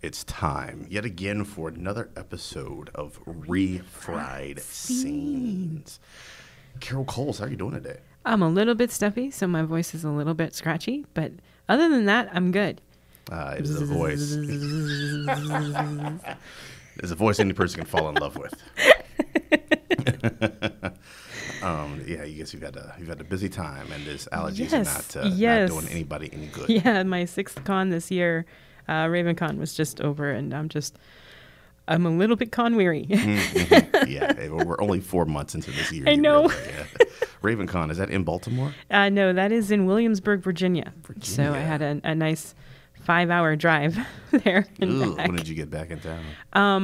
It's time yet again for another episode of Refried Scenes. Carol Coles, how are you doing today? I'm a little bit stuffy, so my voice is a little bit scratchy, but other than that, I'm good. It is a voice. It's a voice any person can fall in love with. Yeah, you guess you've had a busy time, and this allergies are not doing anybody any good. Yeah, my 6th con this year, RavenCon was just over, and I'm a little bit con weary. Mm-hmm. Yeah, we're only 4 months into this year. I know. Yeah. RavenCon, is that in Baltimore? No, that is in Williamsburg, Virginia. So I had a nice 5-hour drive there and back. When did you get back in town?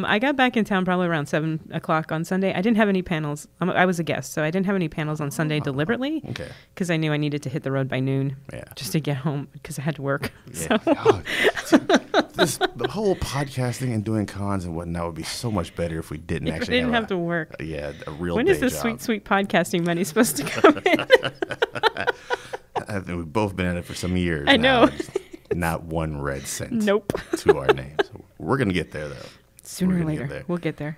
I got back in town probably around 7 o'clock on Sunday. I didn't have any panels. I was a guest, so I didn't have any panels on Sunday deliberately. Okay. Because I knew I needed to hit the road by noon. Yeah. Just to get home because I had to work. Yeah. So. The whole podcasting and doing cons and whatnot would be so much better if we didn't if actually didn't have to work. A real When day is this job. sweet podcasting money supposed to come in? I think we've both been at it for some years. I know. Just not one red cent. Nope. To our names. So we're gonna get there though. Sooner or later, we'll get there.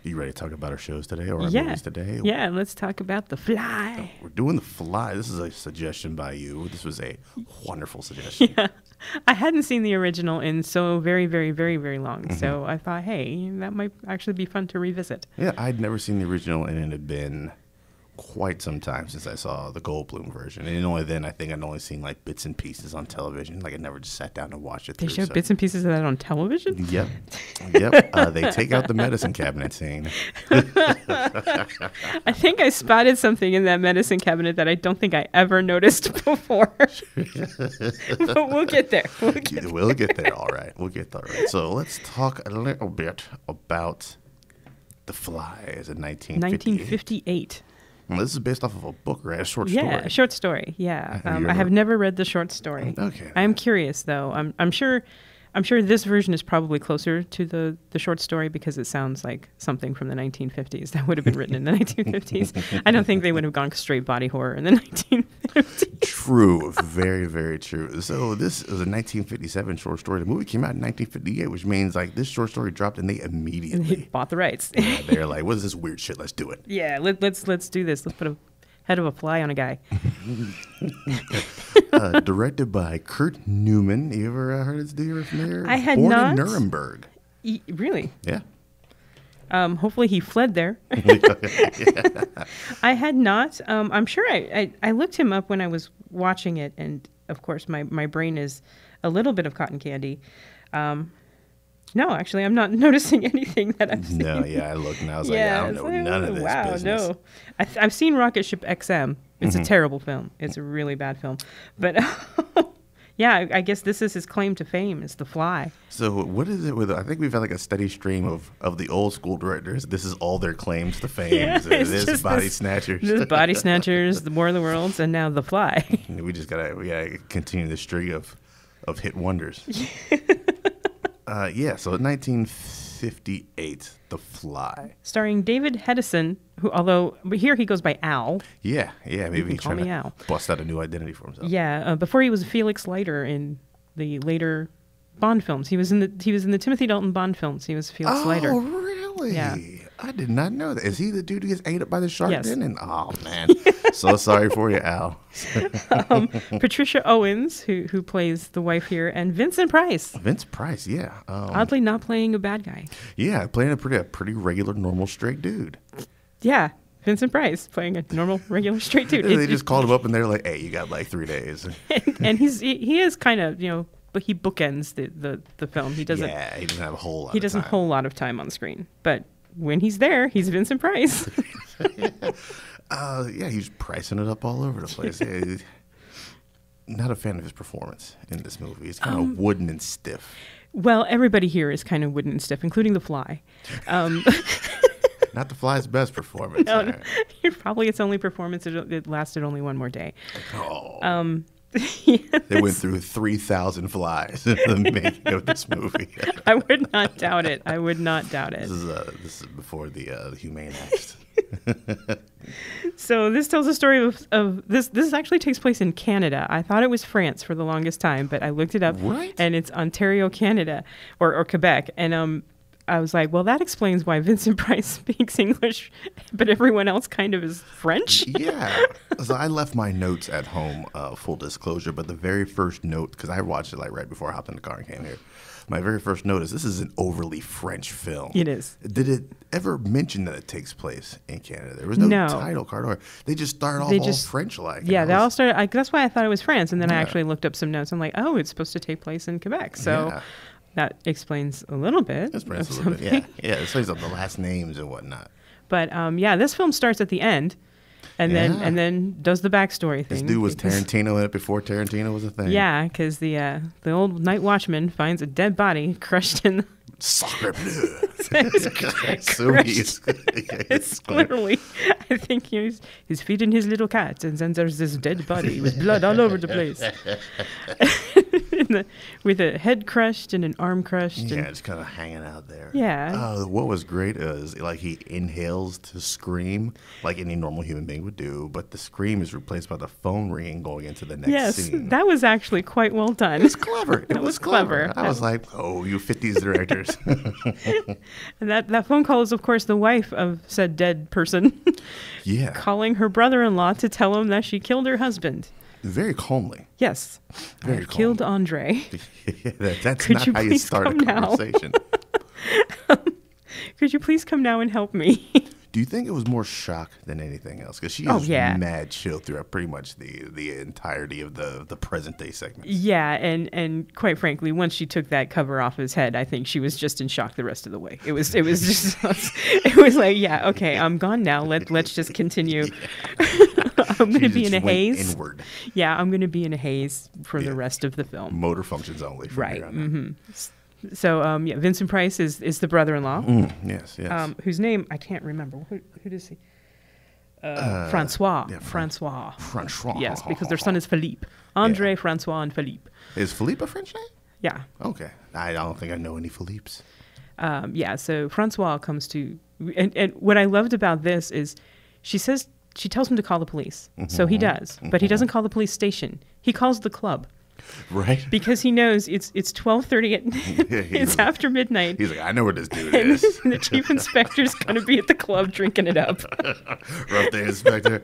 You ready to talk about our shows today or our movies today? Yeah, let's talk about The Fly. We're doing The Fly. This is a suggestion by you. This was a wonderful suggestion. Yeah. I hadn't seen the original in so very, very, very, very long. Mm-hmm. So I thought, hey, that might actually be fun to revisit. Yeah, I'd never seen the original, and it had been quite some time since I saw the Goldblum version. And only then, I think I'd only seen like bits and pieces on television. Like I never just sat down and watched it. They showed bits and pieces of that on television? Yep. They take out the medicine cabinet scene. I think I spotted something in that medicine cabinet that I don't think I ever noticed before. But we'll get there. We'll get there. All right. We'll get there. All right. So let's talk a little bit about The Fly as a 1958. Well, this is based off of a book, right? A short story. Yeah, a short story. Yeah. I have never read the short story. Okay. I am curious, though. I'm sure this version is probably closer to the short story because it sounds like something from the 1950s that would have been written in the 1950s. I don't think they would have gone straight body horror in the 1950s. True. Very, very true. So this is a 1957 short story. The movie came out in 1958, which means like this short story dropped and they immediately bought the rights. Yeah, they're like, what is this weird shit? Let's do it. Yeah, let's do this. Let's put a head of a fly on a guy. Directed by Kurt Newman. You ever heard of this dude? You ever familiar? I had Born not. in Nuremberg. Really? Yeah. Hopefully he fled there. I had not. I'm sure I looked him up when I was watching it, and of course my brain is a little bit of cotton candy. No, actually, I'm not noticing anything that I've seen. No, yeah, I looked and I was like, I don't know none of this business. No. I've seen Rocket Ship XM. It's a terrible film. It's a really bad film. But yeah, I guess this is his claim to fame, is The Fly. So what is it with, I think we've had like a steady stream of the old school directors. This is all their claims to fame. Yeah, this Body Snatchers. This Body Snatchers, The War of the Worlds, and now The Fly. We gotta continue the streak of hit wonders. So 1958, The Fly. Starring David Hedison, but here he goes by Al. Yeah, maybe he's call trying me to Al. bust out a new identity for himself. Yeah, before he was Felix Leiter in the later Bond films. He was in the Timothy Dalton Bond films. He was Felix Leiter. Oh, really? Yeah. I did not know that. Is he the dude who gets ate up by the shark Yes. then? And oh man, so sorry for you, Al. Patricia Owens, who plays the wife here, and Vincent Price. Vince Price, yeah. Oddly not playing a bad guy. Yeah, playing a pretty regular, normal, straight dude. Yeah, Vincent Price playing a normal, regular, straight dude. They just called him up and they're like, "Hey, you got like 3 days." and he is kind of, but he bookends the film. He doesn't. Yeah, he doesn't have a whole lot. He doesn't have a whole lot of time on screen, but when he's there, he's Vincent Price. Yeah, he's pricing it up all over the place. Yeah, not a fan of his performance in this movie. It's kind of wooden and stiff. Well, everybody here is kind of wooden and stiff, including The Fly. Not The Fly's best performance. No, probably its only performance. It lasted only one more day. Oh. Yes. They went through 3,000 flies in the making of this movie. I would not doubt it. This is before the Humane Act. So this tells a story of this. This actually takes place in Canada. I thought it was France for the longest time, but I looked it up, and it's Ontario, Canada, or Quebec. And I was like, well, that explains why Vincent Price speaks English, but everyone else kind of is French. Yeah. So I left my notes at home, full disclosure, but the very first note, because I watched it like right before I hopped in the car and came here, my very first note is this is an overly French film. It is. Did it ever mention that it takes place in Canada? There was no title card, or they just started off all French-like. Yeah, they all started. That's why I thought it was France, and then I actually looked up some notes. I'm like, oh, it's supposed to take place in Quebec. So that explains a little bit. Explains a little bit, yeah. Yeah, it explains the last names and whatnot. But this film starts at the end. And then does the backstory thing. This dude was Tarantino in it before Tarantino was a thing. Yeah, because the old night watchman finds a dead body crushed in. Sacre bleu. It's literally, I think he's feeding his little cat, and then there's this dead body with blood all over the place. With a head crushed and an arm crushed. Yeah, just kind of hanging out there. Yeah. What was great is like he inhales to scream like any normal human being would do, but the scream is replaced by the phone ringing going into the next scene. Yes, that was actually quite well done. It was clever. It was clever. I was like, oh, you 50s directors. And that phone call is, of course, the wife of said dead person. Yeah. Calling her brother-in-law to tell him that she killed her husband. Very calmly. Yes. Very killed Andre. Yeah, that's not how you start a conversation. Could you please come now and help me? Do you think it was more shock than anything else? Because she is mad chill throughout pretty much the entirety of the present day segment. Yeah, and quite frankly, once she took that cover off his head, I think she was just in shock the rest of the way. It was just it was like, yeah, okay, I'm gone now. Let's just continue. I'm going to be in a haze. Inward. Yeah, I'm going to be in a haze for the rest of the film. Motor functions only. Right. Mm-hmm. So, Vincent Price is the brother-in-law. Yes. Whose name I can't remember. Who does he? Francois. Yeah, Francois. Yes, because their son is Philippe. Andre, Francois, and Philippe. Is Philippe a French name? Yeah. Okay. I don't think I know any Philippes. So Francois comes to... And what I loved about this is she tells him to call the police. Mm-hmm. So he does. But he doesn't call the police station. He calls the club. Right. Because he knows it's 12:30. It's after midnight. He's like, I know where this dude is. And the chief inspector's going to be at the club drinking it up. Rough day, inspector.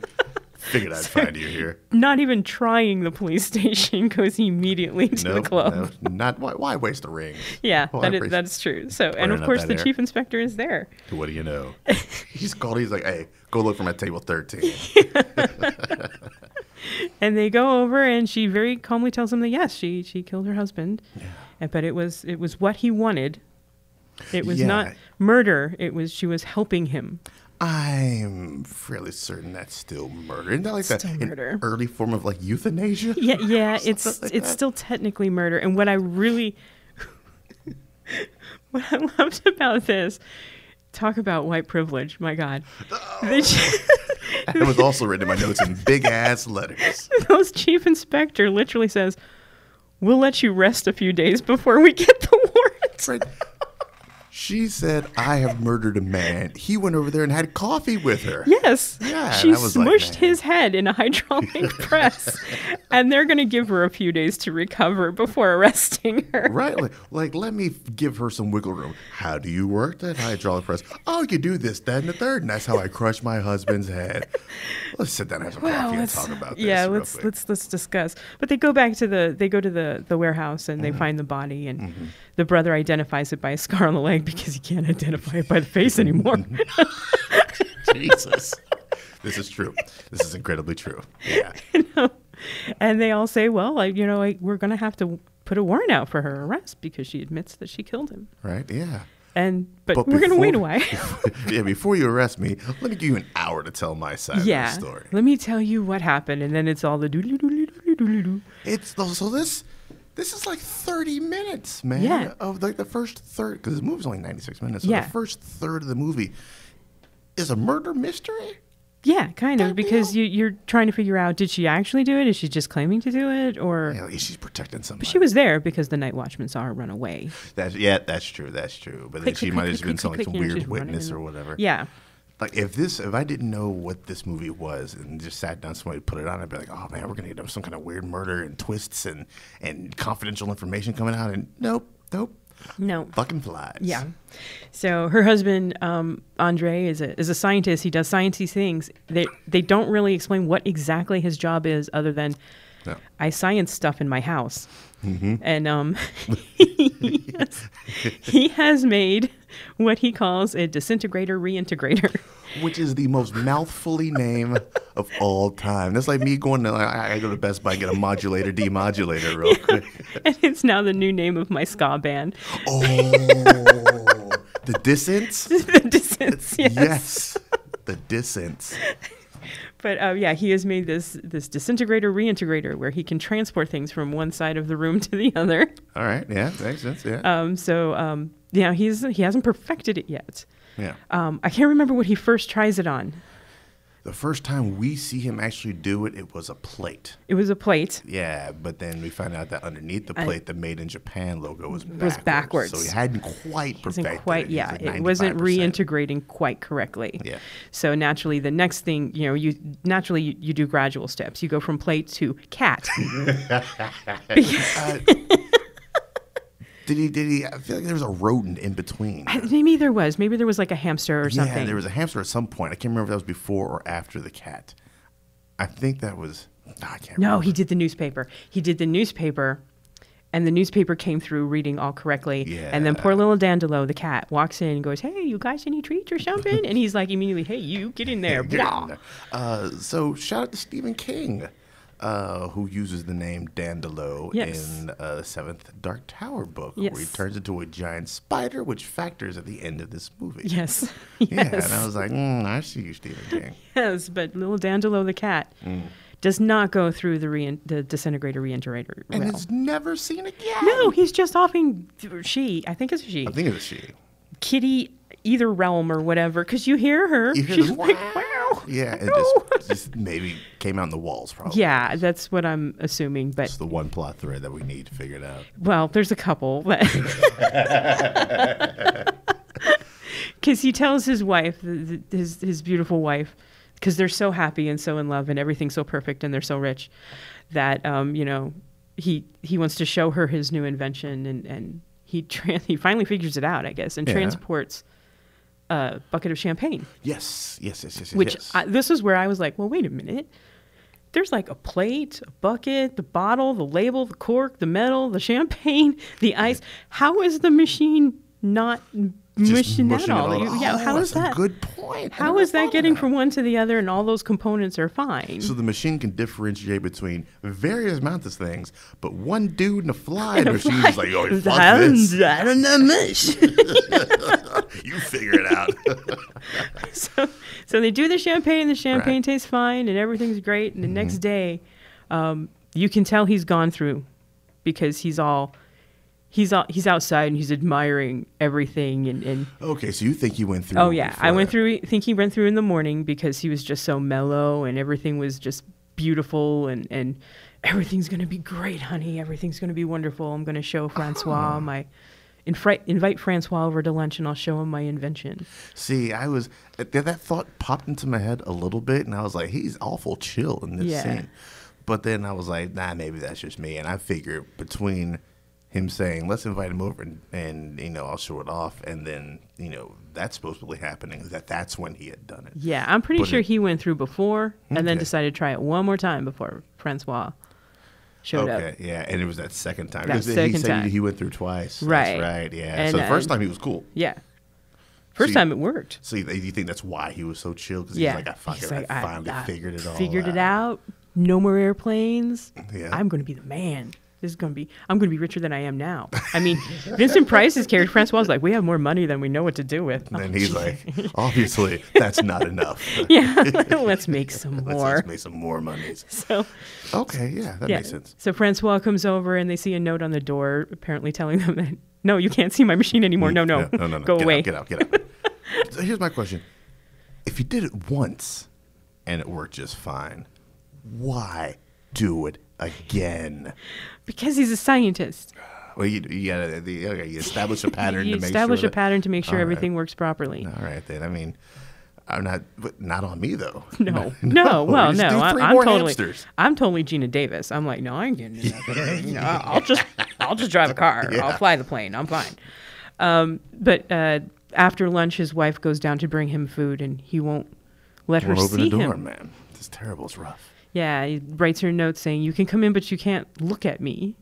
Figured I'd find you here. Not even trying the police station, goes immediatly to the club. No, not why waste the ring? Yeah, that's true. So, and of course, the chief inspector is there. What do you know? He's called. He's like, hey, go look for my table 13. And they go over, and she very calmly tells him that yes, she killed her husband, but it was what he wanted. It was not murder. She was helping him. I'm fairly certain that's still murder. Isn't that like an early form of like euthanasia? Yeah, it's still technically murder. And what I loved about this, talk about white privilege, my God. It was also written in my notes in big ass letters. Those chief inspector literally says, "We'll let you rest a few days before we get the warrant." Right. She said, I have murdered a man. He went over there and had coffee with her. Yes. Yeah, she smushed his head in a hydraulic press. And they're going to give her a few days to recover before arresting her. Right. Like, let me give her some wiggle room. How do you work that hydraulic press? Oh, you do this, that, and the third. And that's how I crushed my husband's head. Let's sit down and have some coffee and talk about this. Yeah, let's discuss. But they go back to the warehouse and they find the body, and the brother identifies it by a scar on the leg because he can't identify it by the face anymore. Jesus. This is true. This is incredibly true. Yeah. And they all say, well, we're going to have to put a warrant out for her arrest because she admits that she killed him. Right, yeah. But we're going to wait a while. Before you arrest me, let me give you an hour to tell my side of the story. Let me tell you what happened, and then it's all the doodly-doodly-doodly-doodly-doo. This is like 30 minutes, man. Yeah. Of like the first third, because the movie's only 96 minutes. So the first third of the movie is a murder mystery. Yeah, kind of, because you're trying to figure out, did she actually do it? Is she just claiming to do it? Or at least she's protecting somebody. But she was there because the night watchman saw her run away. That's true. But then she might have just been some weird witness or whatever. Yeah. Like if I didn't know what this movie was and just sat down somebody put it on, I'd be like, oh man, we're gonna get some kind of weird murder and twists and confidential information coming out, and nope. No. Fucking flies. Yeah. So her husband, Andre, is a scientist. He does sciencey things. They don't really explain what exactly his job is, other than I science stuff in my house. Mm-hmm. And he has made what he calls a disintegrator reintegrator, which is the most mouthfully name of all time. That's like me going to I go to Best Buy and get a modulator demodulator real quick. And it's now the new name of my ska band. Oh, the Dissents? The Dissents, yes. Yes, the Dissents. But yeah, he has made this disintegrator reintegrator where he can transport things from one side of the room to the other. All right, yeah, makes sense. Yeah. Yeah, he hasn't perfected it yet. Yeah. I can't remember what he first tries it on. The first time we see him actually do it, it was a plate. It was a plate. Yeah, but then we find out that underneath the plate, the Made in Japan logo was backwards. So he hadn't quite perfected it. Yeah, it wasn't reintegrating quite correctly. Yeah. So naturally, the next thing, you do gradual steps. You go from plate to cat. Did he? I feel like there was a rodent in between. Maybe there was. Maybe there was like a hamster or something. Yeah, there was a hamster at some point. I can't remember if that was before or after the cat. I think that was. I can't remember. No, he did the newspaper. And the newspaper came through reading all correctly. Yeah. And then poor little Dandelo, the cat, walks in and goes, "Hey, you guys, any treats or something?" And he's like immediately, "Hey, you get in there." Get in there. So shout out to Stephen King. Who uses the name Dandelo in the Seventh Dark Tower book, where he turns into a giant spider, which factors at the end of this movie. Yes. Yeah, and I was like, I see you, Stephen King. Yes, but little Dandelo the cat does not go through the disintegrator reintegrator. And it's never seen again. No, he's just off in she. I think it's a she. I think it's a she. Kitty, either realm or whatever, because you hear her. She's like, wow. Yeah, it just maybe came out in the walls, probably. Yeah, that's what I'm assuming. But it's the one plot thread that we need to figure it out. Well, there's a couple. Because he tells his wife, his beautiful wife, because they're so happy and so in love and everything's so perfect and they're so rich, that he wants to show her his new invention, and he finally figures it out, I guess, and transports a bucket of champagne. Yes. Which this is where I was like, well, wait a minute. There's like a plate, a bucket, the bottle, the label, the cork, the metal, the champagne, the ice. How is the machine not mushing that all? How is that? A good point. How is that getting from one to the other, and all those components are fine? So the machine can differentiate between various amounts of things, but one dude in a fly machine is like, oh, fuck this. I don't know much. You figure it out. So they do the champagne tastes fine, and everything's great. And the next day, you can tell he's gone through, because he's outside and he's admiring everything. And okay, so you think he went through? Oh yeah, I think he went through in the morning, because he was just so mellow and everything was just beautiful, and everything's gonna be great, honey. Everything's gonna be wonderful. I'm gonna show Francois invite Francois over to lunch, and I'll show him my invention. See, that thought popped into my head a little bit, and I was like, he's awful chill in this scene. But then I was like, nah, maybe that's just me. And I figured between him saying, let's invite him over and I'll show it off, and then, that's supposedly happening, that's when he had done it. Yeah, I'm pretty sure he went through before and then decided to try it one more time before Francois showed up. Okay, yeah, and it was that second time. That second time. He went through twice. Right. That's right, yeah. And, so the first time he was cool. Yeah. First time it worked. So you think that's why he was so chill? Because he's like, I finally figured it all out. Figured it out. No more airplanes. Yeah. I'm going to be the man. I'm going to be richer than I am now. I mean, Vincent Price's character, Francois, was like, we have more money than we know what to do with. And then he's like, obviously, that's not enough. Yeah, let's make some more. Let's make some more money. So, okay, yeah, that makes sense. So Francois comes over, and they see a note on the door, apparently telling them that, no, you can't see my machine anymore. No. Go away. Get out. So here's my question. If you did it once and it worked just fine, why do it again? Because he's a scientist. Well, you establish a pattern. You establish a pattern to make sure everything works properly. All right, then. I mean, I'm not, but not on me though. No. Well, just no. do 3 more totally. hamsters. I'm totally Gina Davis. I'm like, no, I ain't getting in that. You know, I'll just drive a car. Yeah. I'll fly the plane. I'm fine. But after lunch, his wife goes down to bring him food, and he won't let her Won't open see the door, him. man. This is terrible. It's rough. Yeah, he writes her a note saying, "You can come in, but you can't look at me,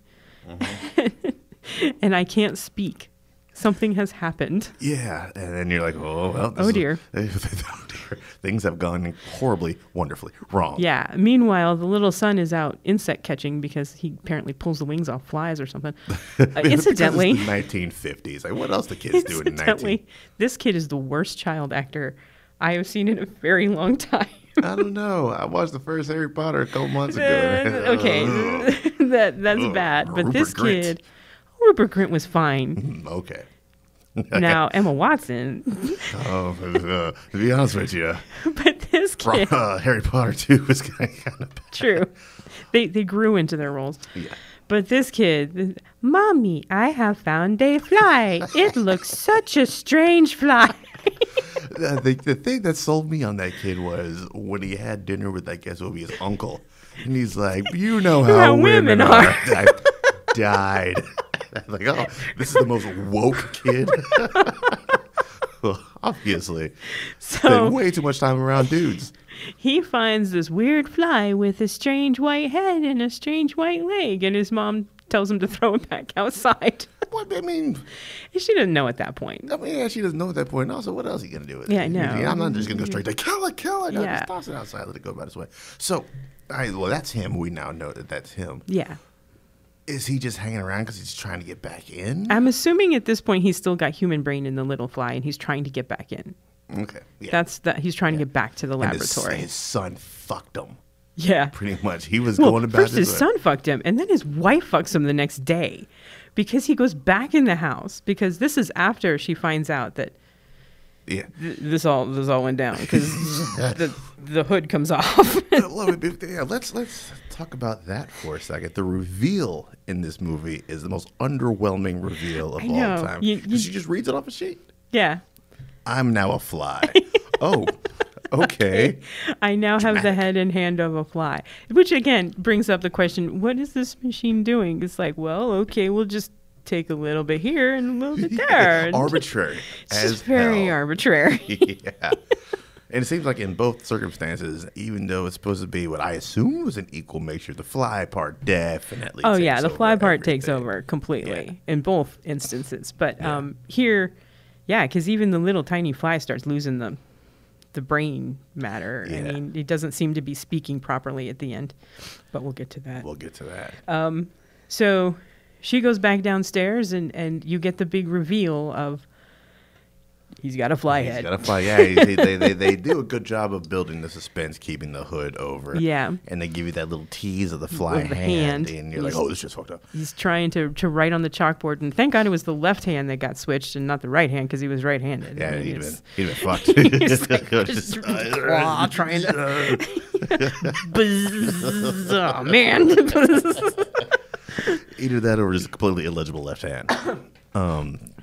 and I can't speak. Something has happened." Yeah, and then you're like, oh well. Oh dear. Oh dear. Things have gone horribly, wonderfully wrong. Yeah. Meanwhile, the little son is out insect catching because he apparently pulls the wings off flies or something. Incidentally, because it's the 1950s. Like, what else the kids doing in 19? This kid is the worst child actor I have seen in a very long time. I don't know. I watched the first Harry Potter a couple months ago. Okay, that's bad. But this kid, Rupert Grint was fine. Okay. Now Emma Watson. To be honest with you, But this kid, Harry Potter 2 was kind of bad. true. They grew into their roles. Yeah. But this kid, Mommy, I have found a fly. It looks such a strange fly. The thing that sold me on that kid was when he had dinner with, I guess it would be his uncle. And he's like, you know how women are. I died. Like, oh, this is the most woke kid. Well, obviously. Spent way too much time around dudes. He finds this weird fly with a strange white head and a strange white leg, and his mom tells him to throw it back outside. What, I mean, she didn't know at that point. yeah, she doesn't know at that point. Also, what else are you going to do with it? Yeah, I know. I'm not just going to go straight to kill it. No, Yeah. just toss it outside, let it go about its way. So, well, that's him. We now know that that's him. Yeah. Is he just hanging around because he's trying to get back in? I'm assuming at this point he's still got human brain in the little fly, and he's trying to get back in. Okay. Yeah. He's trying to get back to the And laboratory. his son fucked him. Yeah. Pretty much. He was going about first his son fucked him, and then his wife fucks him the next day because he goes back in the house, because this is after she finds out that this all went down because the hood comes off. Let's talk about that for a second. The reveal in this movie is the most underwhelming reveal of all time. She just reads it off a sheet. Yeah. I'm now a fly. Oh, okay. I now have the head and hand of a fly, which again brings up the question, what is this machine doing? It's like, well, okay, we'll just take a little bit here and a little bit there. Arbitrary. It's just very arbitrary. Yeah. And it seems like in both circumstances, even though it's supposed to be what I assume was an equal mixture, the fly part definitely the takes fly over part takes everything. over completely in both instances. But here, because even the little tiny fly starts losing the brain matter. Yeah. I mean, it doesn't seem to be speaking properly at the end, but we'll get to that. We'll get to that. So she goes back downstairs, and you get the big reveal of he's got a fly head. He's got a fly. Yeah, they do a good job of building the suspense, keeping the hood over. Yeah. And they give you that little tease of the fly With the hand, hand. and you're like, oh, this just fucked up. He's trying to write on the chalkboard, and thank God it was the left hand that got switched and not the right hand, because he was right-handed. Yeah, I mean, he'd been fucked. He's like, just claw, trying to. Buzz, oh man. Either that or just a completely illegible left hand.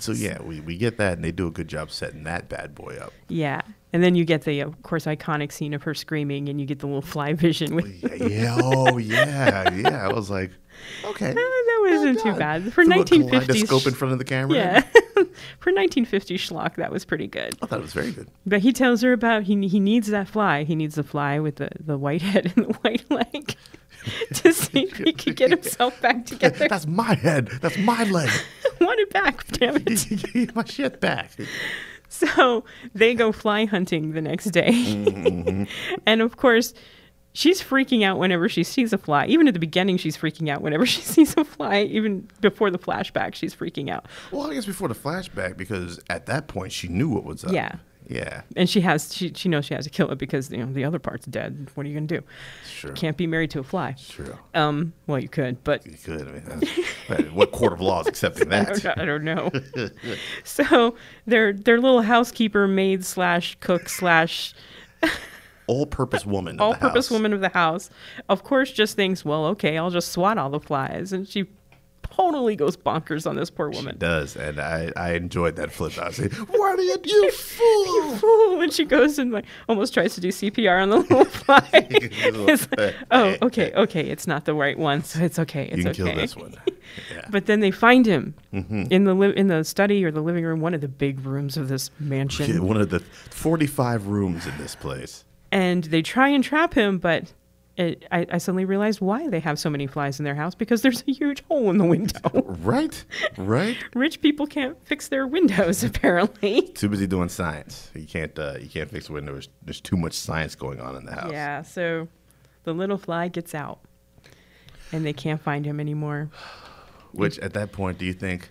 So yeah, we get that, and they do a good job setting that bad boy up. Yeah. And then you get the, of course, iconic scene of her screaming, and you get the little fly vision with. Yeah. I was like, okay, that wasn't too bad for Threw a 1950s. kaleidoscope in front of the camera. Yeah, for 1950s schlock, that was pretty good. I thought it was very good. But he tells her about he needs that fly. He needs the fly with the white head and the white leg to see if he can get himself back together. That's my head. That's my leg. I want it back, damn it. Get my shit back. So they go fly hunting the next day. Mm-hmm. And of course, she's freaking out whenever she sees a fly. Even at the beginning, she's freaking out whenever she sees a fly. Even before the flashback, she's freaking out. Well, I guess before the flashback, because at that point, she knew what was up. Yeah. Yeah. And she knows she has to kill it because the other part's dead. What are you going to do? Sure. Can't be married to a fly. True. Well, you could, but You could. I mean, what court of law is accepting that? I don't know. So their little housekeeper, maid / cook / all-purpose woman. all-purpose woman of the house, of course, just thinks, well, okay, I'll just swat all the flies, and she totally goes bonkers on this poor She woman. does, and I enjoyed that flip. I was like, "Why do you fool?" You fool! And she goes and like almost tries to do CPR on the little fly. It's like, oh, okay, it's not the right one, so it's okay. It's You can okay. kill this one. Yeah. But then they find him in the study or the living room, one of the big rooms of this mansion. Yeah, one of the 45 rooms in this place. And they try and trap him, but I suddenly realized why they have so many flies in their house, because there's a huge hole in the window. Right. Rich people can't fix their windows, apparently. Too busy doing science. You can't fix windows. There's too much science going on in the house. Yeah, so the little fly gets out, and they can't find him anymore. Which, at that point, do you think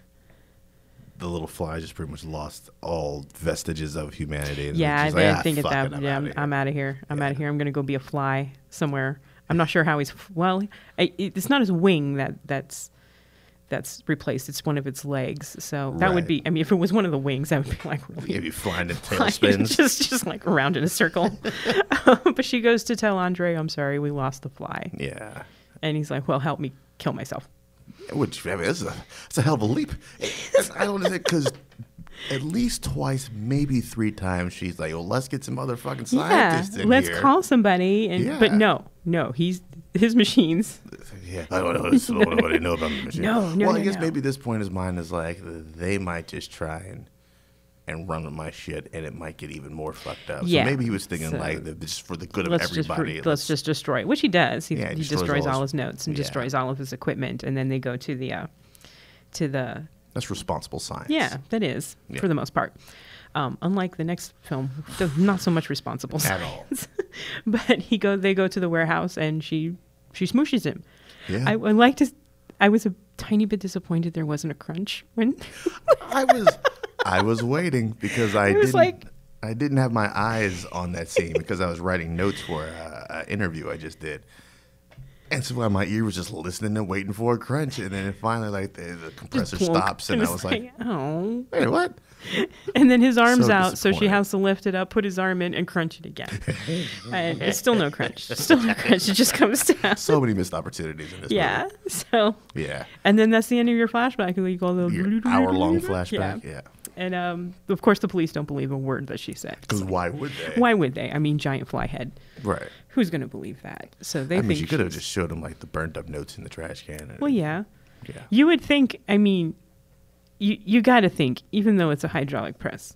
the little fly just pretty much lost all vestiges of humanity? And Yeah, just I think at fuck that. it, Yeah, I'm out of here. I'm out of here. I'm going to go be a fly somewhere. I'm not sure how he's. Well, it's not his wing that's replaced. It's one of its legs. So that would be. I mean, if it was one of the wings, that would be like really. Maybe flying in tailspins. just like around in a circle. But she goes to tell Andre, "I'm sorry, we lost the fly." Yeah. And he's like, "Well, help me kill myself." Which, I mean, it's a hell of a leap. I don't think, because at least twice, maybe 3 times, she's like, well, let's get some other fucking scientists in let's here. call somebody. But no, his machines. Yeah, I don't know what they know about the machine. No, I guess maybe this point his mind is like, they might just try and run with my shit, and it might get even more fucked up. Yeah. So maybe he was thinking just for the good of everybody. Let's just destroy it, which he does. He destroys all his his notes and destroys all of his equipment, and then they go to the That's responsible science. Yeah, that is for the most part. Unlike the next film, not so much responsible science. But they go to the warehouse, and she smooshes him. Yeah. I was a tiny bit disappointed there wasn't a crunch when I was waiting because I didn't have my eyes on that scene because I was writing notes for an interview I just did. And so my ear was just listening and waiting for a crunch, and then finally, like, the compressor stops, and I was like, "Oh, wait, what?" And then his arm's out, so she has to lift it up, put his arm in, and crunch it again. And it's still no crunch. Still no crunch. It just comes down. So many missed opportunities in this movie. So. Yeah. And then that's the end of your flashback. You call the hour-long flashback. Yeah. And of course, the police don't believe a word that she said. Because why would they? Why would they? I mean, giant fly head. Right. Who's going to believe that? So they think she could have just showed them like the burnt up notes in the trash can. Well, yeah. Yeah. You would think. I mean, you got to think, even though it's a hydraulic press,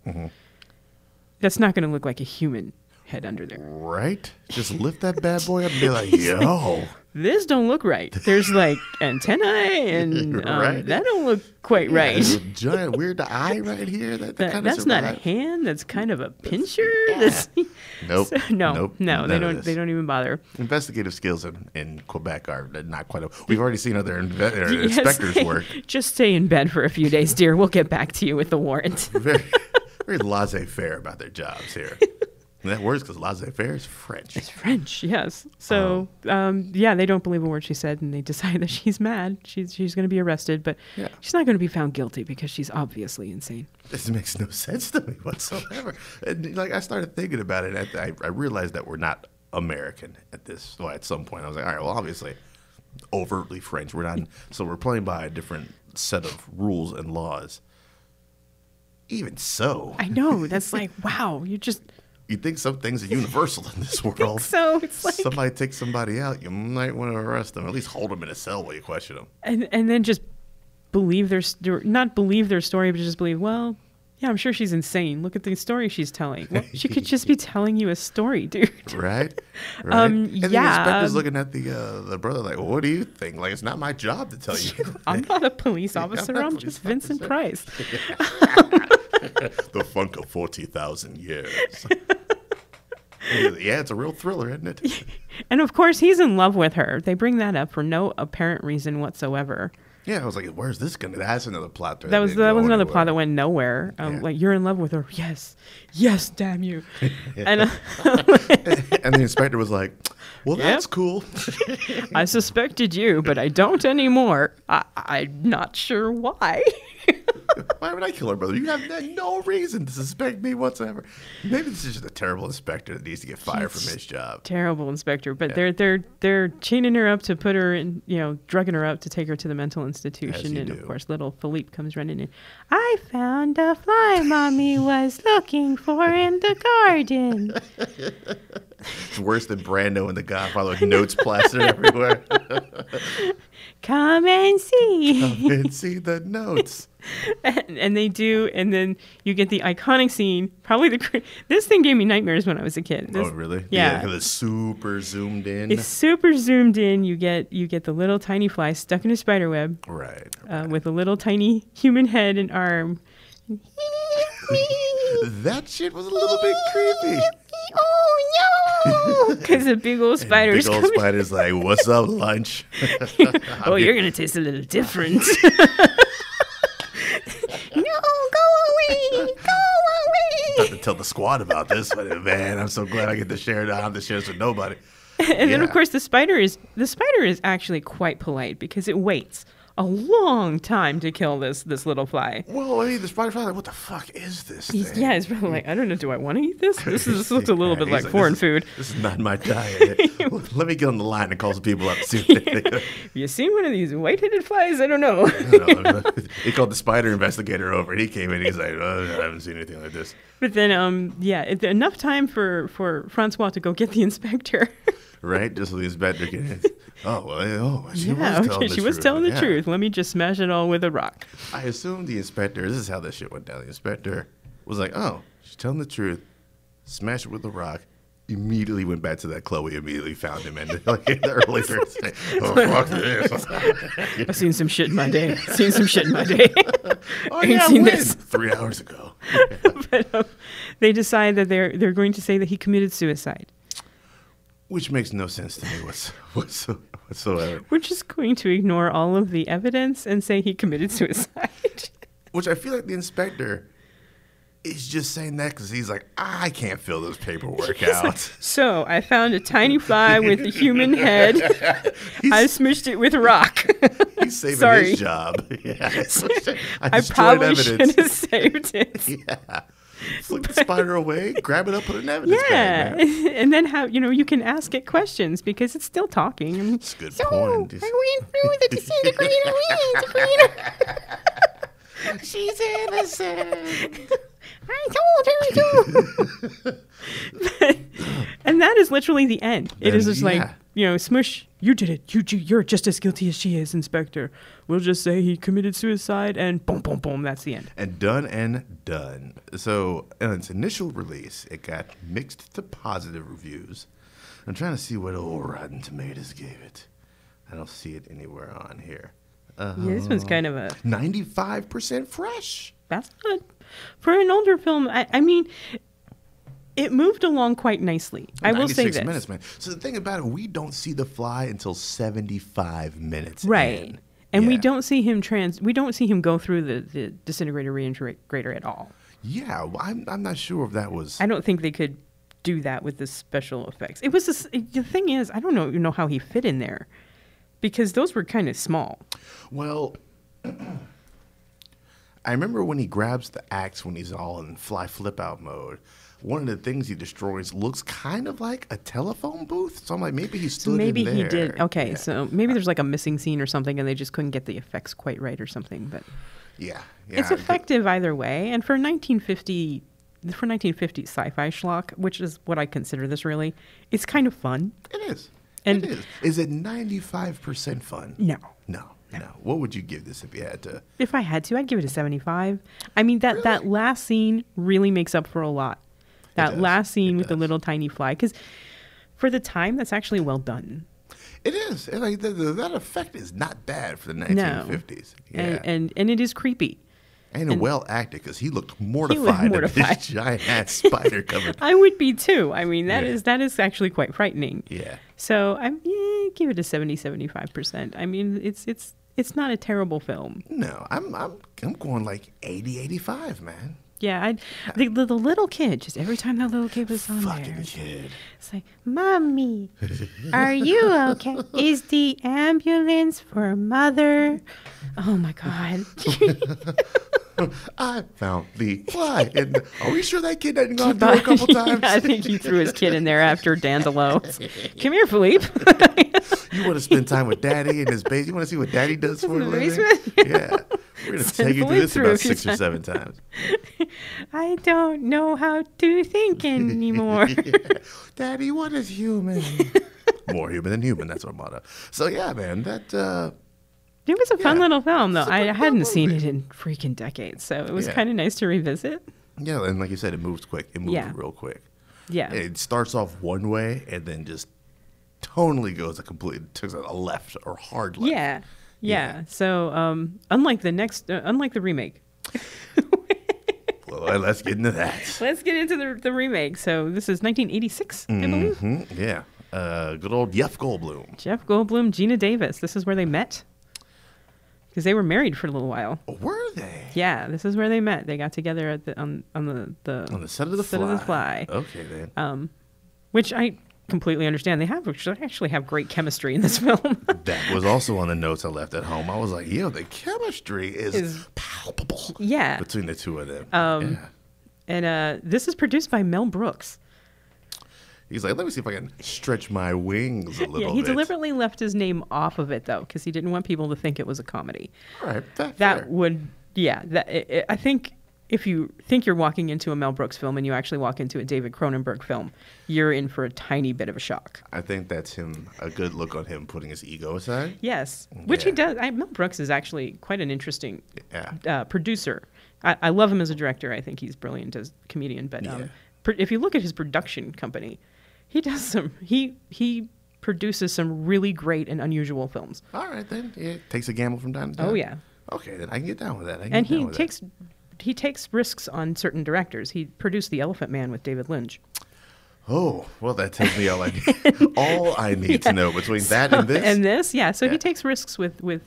that's not going to look like a human head under there. Right. Just lift that bad boy up and be like, yo. This don't look right. There's like antennae and that don't look quite right. There's a giant weird eye right here. That's not a hand. That's kind of a pincher. Nope. No, they don't. They don't even bother. Investigative skills in Quebec are not quite. We've already seen other inspectors work. Just stay in bed for a few days, dear. We'll get back to you with the warrant. Very laissez-faire about their jobs here. And that works because laissez-faire is French. It's French, yes. So, they don't believe a word she said, and they decide that she's mad. She's going to be arrested, but she's not going to be found guilty because she's obviously insane. This makes no sense to me whatsoever. And I started thinking about it. I realized that we're not American at some point. I was like, all right, well, obviously, overtly French. We're not. So we're playing by a different set of rules and laws. Even so, I know. That's like, wow. You'd think some things are universal in this world. So it's like somebody takes somebody out, you might want to arrest them, or at least hold them in a cell while you question them. And then just not believe their story, but just believe, well, yeah, I'm sure she's insane. Look at the story she's telling. Well, she could just be telling you a story, dude. Right. And the inspector's looking at the brother like, well, what do you think? Like, it's not my job to tell you. I'm not a police officer. I'm just Vincent Price. The funk of 40,000 years. Yeah, it's a real thriller, isn't it? And of course, he's in love with her. They bring that up for no apparent reason whatsoever. Yeah, I was like, where's this going to... That's another plot. That was another plot that went nowhere. Like, you're in love with her. Yes, damn you. And the inspector was like, well, that's cool. I suspected you, but I don't anymore. I'm not sure why. Why would I kill her brother? You have no reason to suspect me whatsoever. Maybe this is just a terrible inspector that needs to get fired from his job. Terrible inspector, but they're chaining her up to put her in, drugging her up to take her to the mental institution, and of course, little Philippe comes running in. I found a fly Mommy was looking for in the garden. It's worse than Brando and The Godfather with notes plastered everywhere. Come and see. Come and see the notes. And they do, and then you get the iconic scene. Probably this thing gave me nightmares when I was a kid. Oh, really? Yeah, because it's super zoomed in. It's super zoomed in. You get the little tiny fly stuck in a spider web, right. With a little tiny human head and arm. That shit was a little bit creepy. Oh no! Because the big old spider's coming. Spider's like, "What's up, lunch?" Oh, you're gonna taste a little different. No, go away! Go away! Not to tell the squad about this, but man, I'm so glad I get to share it. I don't have to share this with nobody. And then, of course, the spider is actually quite polite because it waits a long time to kill this little fly. Well, I mean, the spider's like, what the fuck is this thing? Yeah, he's probably like, I don't know, do I want to eat this? This looks a little bit like foreign food. This is not my diet. Let me get on the line and call some people up. See what they Have you seen one of these white-headed flies? I don't know. He called the spider investigator over, and he came in. He's like, I haven't seen anything like this. But then, enough time for Francois to go get the inspector. Right? Just so the inspector can. She was telling the truth. Let me just smash it all with a rock. I assume the inspector, this is how this shit went down. The inspector was like, oh, she's telling the truth. Smash it with a rock. Immediately went back to that Chloe, immediately found him. And like in the early Thursday, fuck this. I've seen some shit in my day. Oh, yeah, seen this 3 hours ago. But they decide that they're going to say that he committed suicide. Which makes no sense to me whatsoever. We're just going to ignore all of the evidence and say he committed suicide. Which I feel like the inspector is just saying that because he's like, I can't fill this paperwork out. Like, so I found a tiny fly with a human head. I smushed it with a rock. He's saving his job. Yeah, I probably should have saved it. Yeah. Flick the spider away, grab it up, put it in evidence bag, man. And then you can ask it questions because it's still talking. That's a good point. I went through the disintegrator. She's innocent. I told her to. And that is literally the end. It is just like, Smush, you did it. You're just as guilty as she is, Inspector. We'll just say he committed suicide and boom, boom, boom. That's the end. And done. So in its initial release, it got mixed to positive reviews. I'm trying to see what old Rotten Tomatoes gave it. I don't see it anywhere on here. This one's kind of a 95% fresh. That's good. For an older film, I mean, it moved along quite nicely. I will say this. 96 minutes, man. So the thing about it, we don't see the fly until 75 minutes right. in. And we don't see him go through the disintegrator reintegrator at all. Yeah, well, I'm not sure if that was. I don't think they could do that with the special effects. It was the thing is, I don't know how he fit in there because those were kind of small. Well, I remember when he grabs the axe when he's all in fly flip out mode. One of the things he destroys looks kind of like a telephone booth. So I'm like, maybe he stood in there. He did. Okay, yeah. So maybe there's like a missing scene or something, and they just couldn't get the effects quite right or something. But yeah. It's effective either way. And for 1950 sci-fi schlock, which is what I consider this really, it's kind of fun. It is. And it is. Is it 95% fun? No. What would you give this if you had to? If I had to, I'd give it a 75. I mean, that last scene really makes up for a lot. That last scene with the little tiny fly, because for the time, that's actually well done. It is. Like that effect is not bad for the 1950s. No. Yeah. And it is creepy. And well acted, because he looked mortified of this giant ass spider coming. I would be too. I mean, that is actually quite frightening. Yeah. So give it a 70-75%. I mean, it's not a terrible film. No, I'm going like 80-85, man. Yeah, the little kid, just every time that little kid was on fucking kid. It's like, Mommy, are you okay? Is the ambulance for Mother? Oh, my God. I found the fly. And are we sure that kid hadn't gone through a couple times? I think he threw his kid in there after Dandelo. Come here, Philippe. You want to spend time with Daddy in his basement? You want to see what Daddy does for a living? Basement? Yeah. We're going to take you through this about 6 or 7 times. I don't know how to think anymore. Daddy, what is human? More human than human. That's our motto. So, yeah, man, that... It was a fun little film, though. I hadn't seen movie. it in freaking decades, so it was Yeah. kind of nice to revisit. Yeah, and like you said, it moves quick. It moves real quick. Yeah. It starts off one way and then just tonally goes takes a left or hard left. Yeah. Yeah. Yeah. So, unlike the remake. Well, let's get into that. Let's get into the remake. So this is 1986, I believe. Yeah. Good old Jeff Goldblum. Jeff Goldblum, Gina Davis. This is where they met. Because they were married for a little while. Were they? Yeah, this is where they met. They got together at on the set of the Fly. Okay, then. Which I completely understand. They actually have great chemistry in this film. That was also on the notes I left at home. I was like, the chemistry is palpable. Yeah. Between the two of them. And this is produced by Mel Brooks. He's like, let me see if I can stretch my wings a little bit. Yeah, he deliberately left his name off of it, though, because he didn't want people to think it was a comedy. All right, that fair. would, yeah. I think if you think you're walking into a Mel Brooks film and you actually walk into a David Cronenberg film, you're in for a tiny bit of a shock. I think that's a good look on him putting his ego aside. Yes, which he does. Mel Brooks is actually quite an interesting producer. I love him as a director. I think he's brilliant as a comedian. But if you look at his production company, he does he produces some really great and unusual films. All right, then. Yeah, takes a gamble from time to time. Oh, yeah. Okay, then I can get down with that. And he takes risks on certain directors. He produced The Elephant Man with David Lynch. Oh, well, that tells me all I need to know between that and this. And this, yeah. So he takes risks with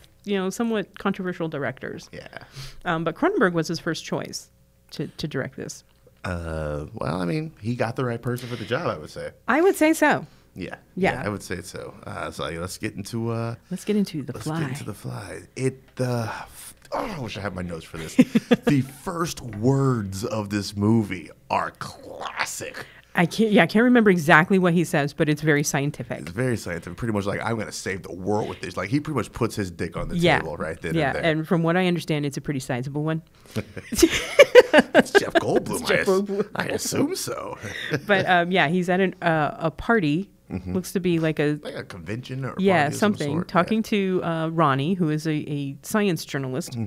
somewhat controversial directors. Yeah. But Cronenberg was his first choice to direct this. Well, I mean, he got the right person for the job, I would say. I would say so. Yeah. Yeah. I would say so. So let's get into The Fly. Let's get into The Fly. I wish I had my notes for this. The first words of this movie are classic. I can't remember exactly what he says, but it's very scientific. It's very scientific. Pretty much like, I'm going to save the world with this. Like, he pretty much puts his dick on the table right then and there. And from what I understand, it's a pretty sizable one. It's Jeff Goldblum. Jeff Goldblum. I assume so. But he's at a party. Looks to be like a convention or party something. Of some sort. Talking to Ronnie, who is a science journalist.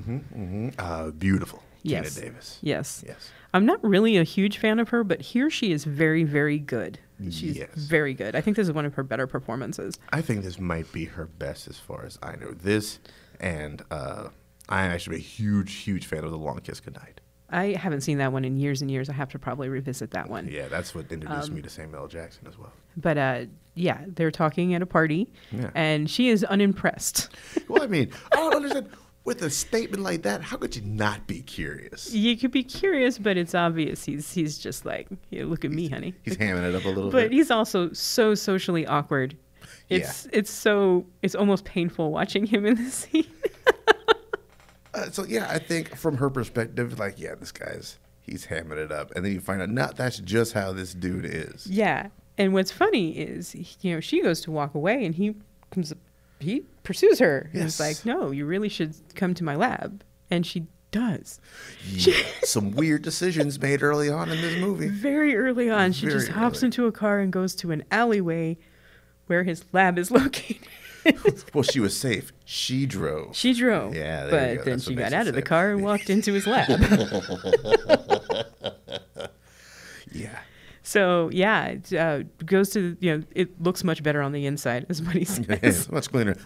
Beautiful. Yes. Gina Davis. Yes. I'm not really a huge fan of her, but here she is very, very good. She's very good. I think this is one of her better performances. I think this might be her best as far as I know. This and I'm actually a huge, huge fan of The Long Kiss Goodnight. I haven't seen that one in years and years. I have to probably revisit that one. Yeah, that's what introduced me to Samuel L. Jackson as well. But they're talking at a party, and she is unimpressed. Well, I mean, I don't understand. With a statement like that, how could you not be curious? You could be curious, but it's obvious he's just like, look at me, honey. He's hamming it up a little bit. But he's also so socially awkward. It's almost painful watching him in this scene. I think from her perspective, this guy's he's hamming it up, and then you find out that's just how this dude is. Yeah, and what's funny is she goes to walk away, and he pursues her. Yes. And it's like, no, you really should come to my lab. And she does. Yeah, some weird decisions made early on in this movie. Very early on. She just hops into a car and goes to an alleyway where his lab is located. Well, she was safe. She drove. Yeah, but then she got out of the car and walked into his lab. Yeah. So, it goes to, it looks much better on the inside, is what he says. Much cleaner.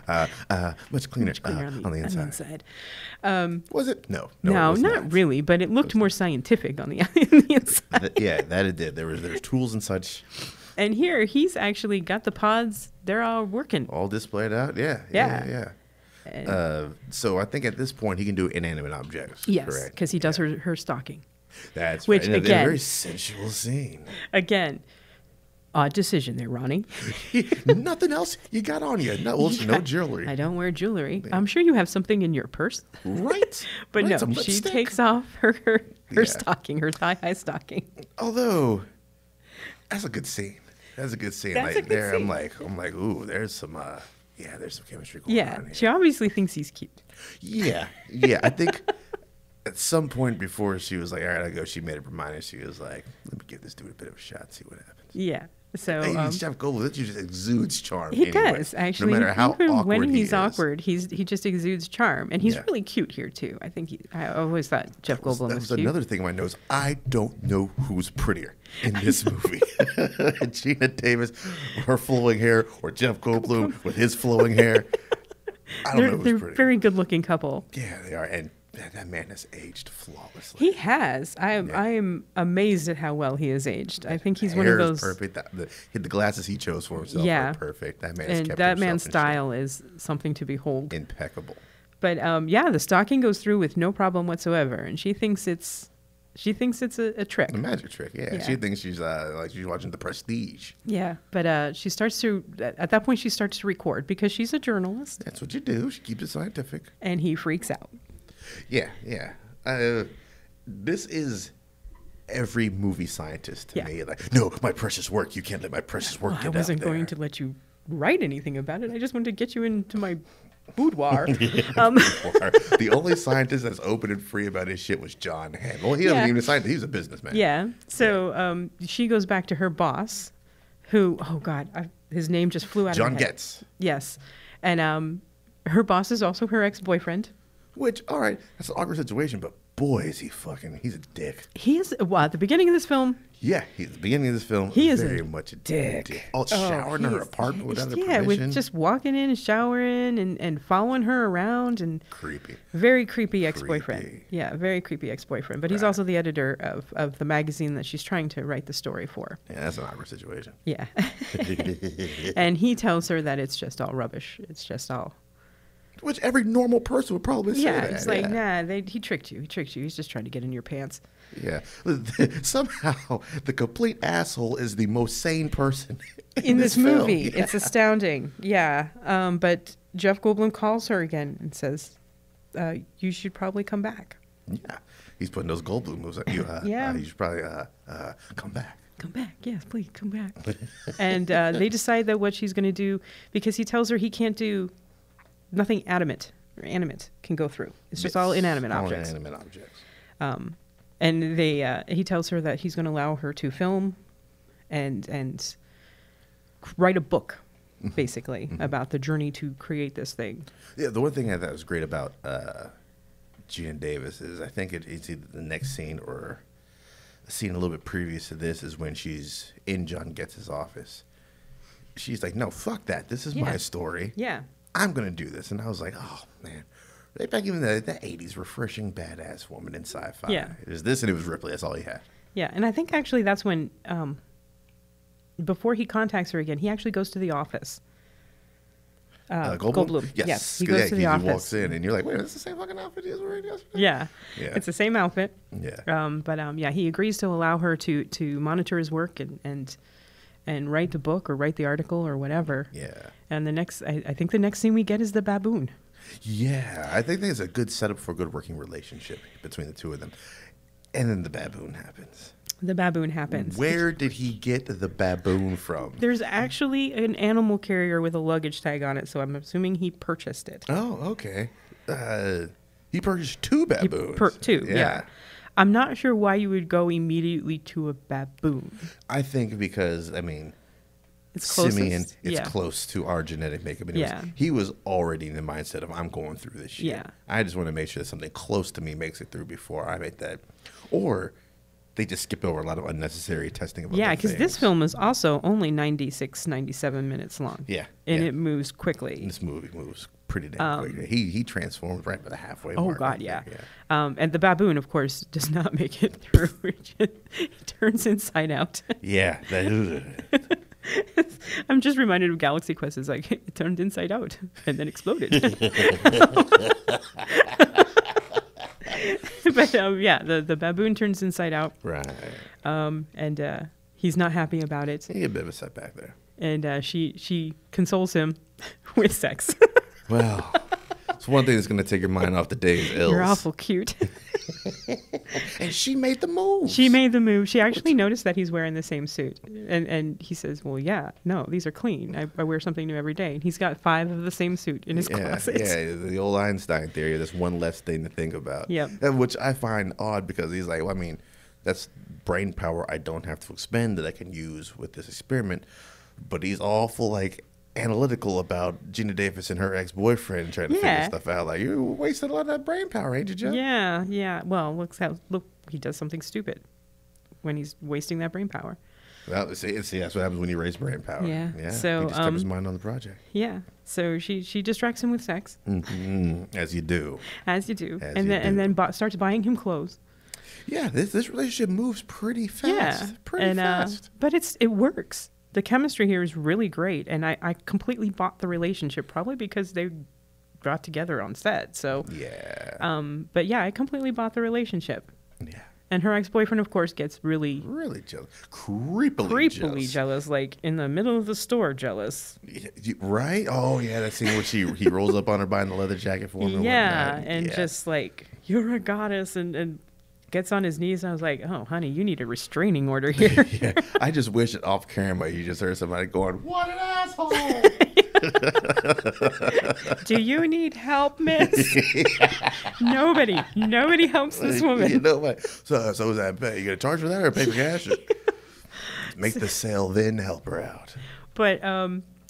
Much cleaner on the inside. Was it? No, not really, but it looked more scientific on the inside. That it did. There's tools and such. And here, he's actually got the pods. They're all working. All displayed out. Yeah. So I think at this point, he can do inanimate objects. Yes, because he does her stalking. That's which right. Again, a very sensual scene. Again, Odd decision there, Ronnie. Nothing else you got on you. No jewelry. I don't wear jewelry. I'm sure you have something in your purse. Right. But right, no, she takes off her Yeah. stocking, her thigh-high stocking. Although, that's a good scene. That's a good scene. That's like a good there, scene. I'm like, ooh, there's some chemistry going Yeah, on here. she obviously thinks he's cute. Yeah. I think at some point before she was like, all right, I go. She made up her mind, and she was like, let me give this dude a bit of a shot, see what happens. Yeah. So Hey, Jeff Goldblum, that just exudes charm. he anyway. does actually. No matter how even awkward when he's he is. awkward, he just exudes charm, and he's Yeah. really cute here too. I think I always thought Jeff Goldblum That was was cute. another thing in my nose. I don't know who's prettier in this movie. Gina Davis, her flowing hair, or Jeff Goldblum with his flowing hair. I don't know who's They're a prettier. very good-looking couple. Yeah, they are. And that man has aged flawlessly. He has. I am amazed at how well he has aged. I think he's one of Hair is those. perfect. The glasses he chose for himself Yeah. are perfect. That man has And kept that himself man's in style is something to behold. shape. Impeccable. But yeah, the stocking goes through with no problem whatsoever, and she thinks it's a trick. A magic trick. Yeah. Yeah. She thinks she's like she's watching The Prestige. Yeah, but she starts to at that point she starts to record because she's a journalist, That's what you do. She keeps it scientific. and he freaks out. Yeah. This is every movie scientist to Yeah. me. Like, no, my precious work. You can't let my precious work Well, I get wasn't out there. going to let you write anything about it. I just wanted to get you into my boudoir. The only scientist that's open and free about his shit was John Hamm. Well, he wasn't Yeah. even a scientist. He was a businessman. Yeah. So she goes back to her boss, who, oh God, his name just flew out John of my head. Getz. Yes. And her boss is also her ex-boyfriend. Which, all right, that's an awkward situation, but boy, is he's a dick. He is, well, at the beginning of this film, Yeah, he's at the beginning of this film. He is very a much a dick. Oh, showering in her he's- apartment without her yeah, permission. with just walking in and showering and following her around and Creepy. very creepy ex-boyfriend. Creepy. Yeah, very creepy ex-boyfriend. But he's Right. also the editor of the magazine that she's trying to write the story for. Yeah, that's an awkward situation. Yeah. And he tells her that it's just all rubbish. It's just all. Which every normal person would probably say Yeah, that. it's like, nah, he tricked you. He tricked you. He's just trying to get in your pants. Yeah. Somehow, the complete asshole is the most sane person In this film. movie. Yeah. It's astounding. Yeah. But Jeff Goldblum calls her again and says, you should probably come back. Yeah. He's putting those Goldblum moves at you. Yeah. You should probably come back. Come back. Yes, please come back. And they decide that what she's going to do, because he tells her he can't do nothing animate can go through. It's just all inanimate objects. Inanimate objects. And he tells her that he's going to allow her to film and write a book, basically, about the journey to create this thing. Yeah, the one thing I thought was great about Gina Davis is I think it's either the next scene or a scene a little bit previous to this is when she's in John Getz's office. She's like, no, fuck that. This is my story. Yeah. I'm going to do this. And I was like, oh, man. Back even in the 80s, refreshing badass woman in sci-fi. Yeah. It was this and it was Ripley. That's all he had. Yeah, and I think actually that's when, before he contacts her again, he actually goes to the office. Goldblum. Yes. He goes to the office. He walks in and you're like, wait, that's the same fucking outfit he was wearing yesterday? Yeah. Yeah. It's the same outfit. Yeah. But he agrees to allow her to monitor his work and write the book or write the article or whatever. Yeah. And I think the next scene we get is the baboon. Yeah, I think it's a good setup for a good working relationship between the two of them. And then the baboon happens. The baboon happens. Where did he get the baboon from? There's actually an animal carrier with a luggage tag on it, so I'm assuming he purchased it. Oh, okay. He purchased two baboons. Two, yeah. I'm not sure why you would go immediately to a baboon. I think because, I mean, It's closest. Simeon, it's Yeah. close to our genetic makeup. And Yeah. he was already in the mindset of, I'm going through this shit. Yeah. I just want to make sure that something close to me makes it through before I make that. Or they just skip over a lot of unnecessary testing of Yeah, other because this things. film is also only 97 minutes long. Yeah. And yeah. it moves quickly. This movie moves pretty damn quick. He transforms right by the halfway Oh, mark. God, yeah. And the baboon, of course, does not make it through. It turns inside out. Yeah. I'm just reminded of Galaxy Quest. It's like, it turned inside out and then exploded. But, yeah, the baboon turns inside out. Right. And He's not happy about it. He had a bit of a setback there. And she consoles him with sex. Well, it's one thing that's going to take your mind off the day's ills. You're awful cute. And she made the move. She made the move. She actually noticed that he's wearing the same suit. And he says, well, yeah, no, these are clean. I wear something new every day. And he's got 5 of the same suit in his closet. Yeah, the old Einstein theory. That's one less thing to think about. Yep. Which I find odd because he's like, well, I mean, that's brain power I don't have to expend that I can use with this experiment. But he's awful, like, analytical about Gina Davis and her ex-boyfriend trying to figure stuff out. Like, you wasted a lot of that brain power, ain't you, Joe? Yeah. Well, look, he does something stupid when he's wasting that brain power. Well, see, that's what happens when you waste brain power. Yeah. So, he just kept his mind on the project. Yeah. So she distracts him with sex. Mm-hmm. As you do. As you do. And then starts buying him clothes. Yeah, this relationship moves pretty fast. Pretty fast. But it works. The chemistry here is really great, and I completely bought the relationship, probably because they got together on set. So but yeah, I completely bought the relationship. Yeah. And her ex-boyfriend, of course, gets really jealous, creepily jealous, like in the middle of the store, jealous. Right? Oh yeah, that scene where he rolls up on her buying the leather jacket for him. And just like, you're a goddess, and gets on his knees. And I was like, oh, honey, you need a restraining order here. Yeah. I just wish that off camera you just heard somebody going, "What an asshole!" Do you need help, miss? Nobody helps this woman. You know, so is that you gonna charge for that or pay for cash? Make the sale, then help her out. But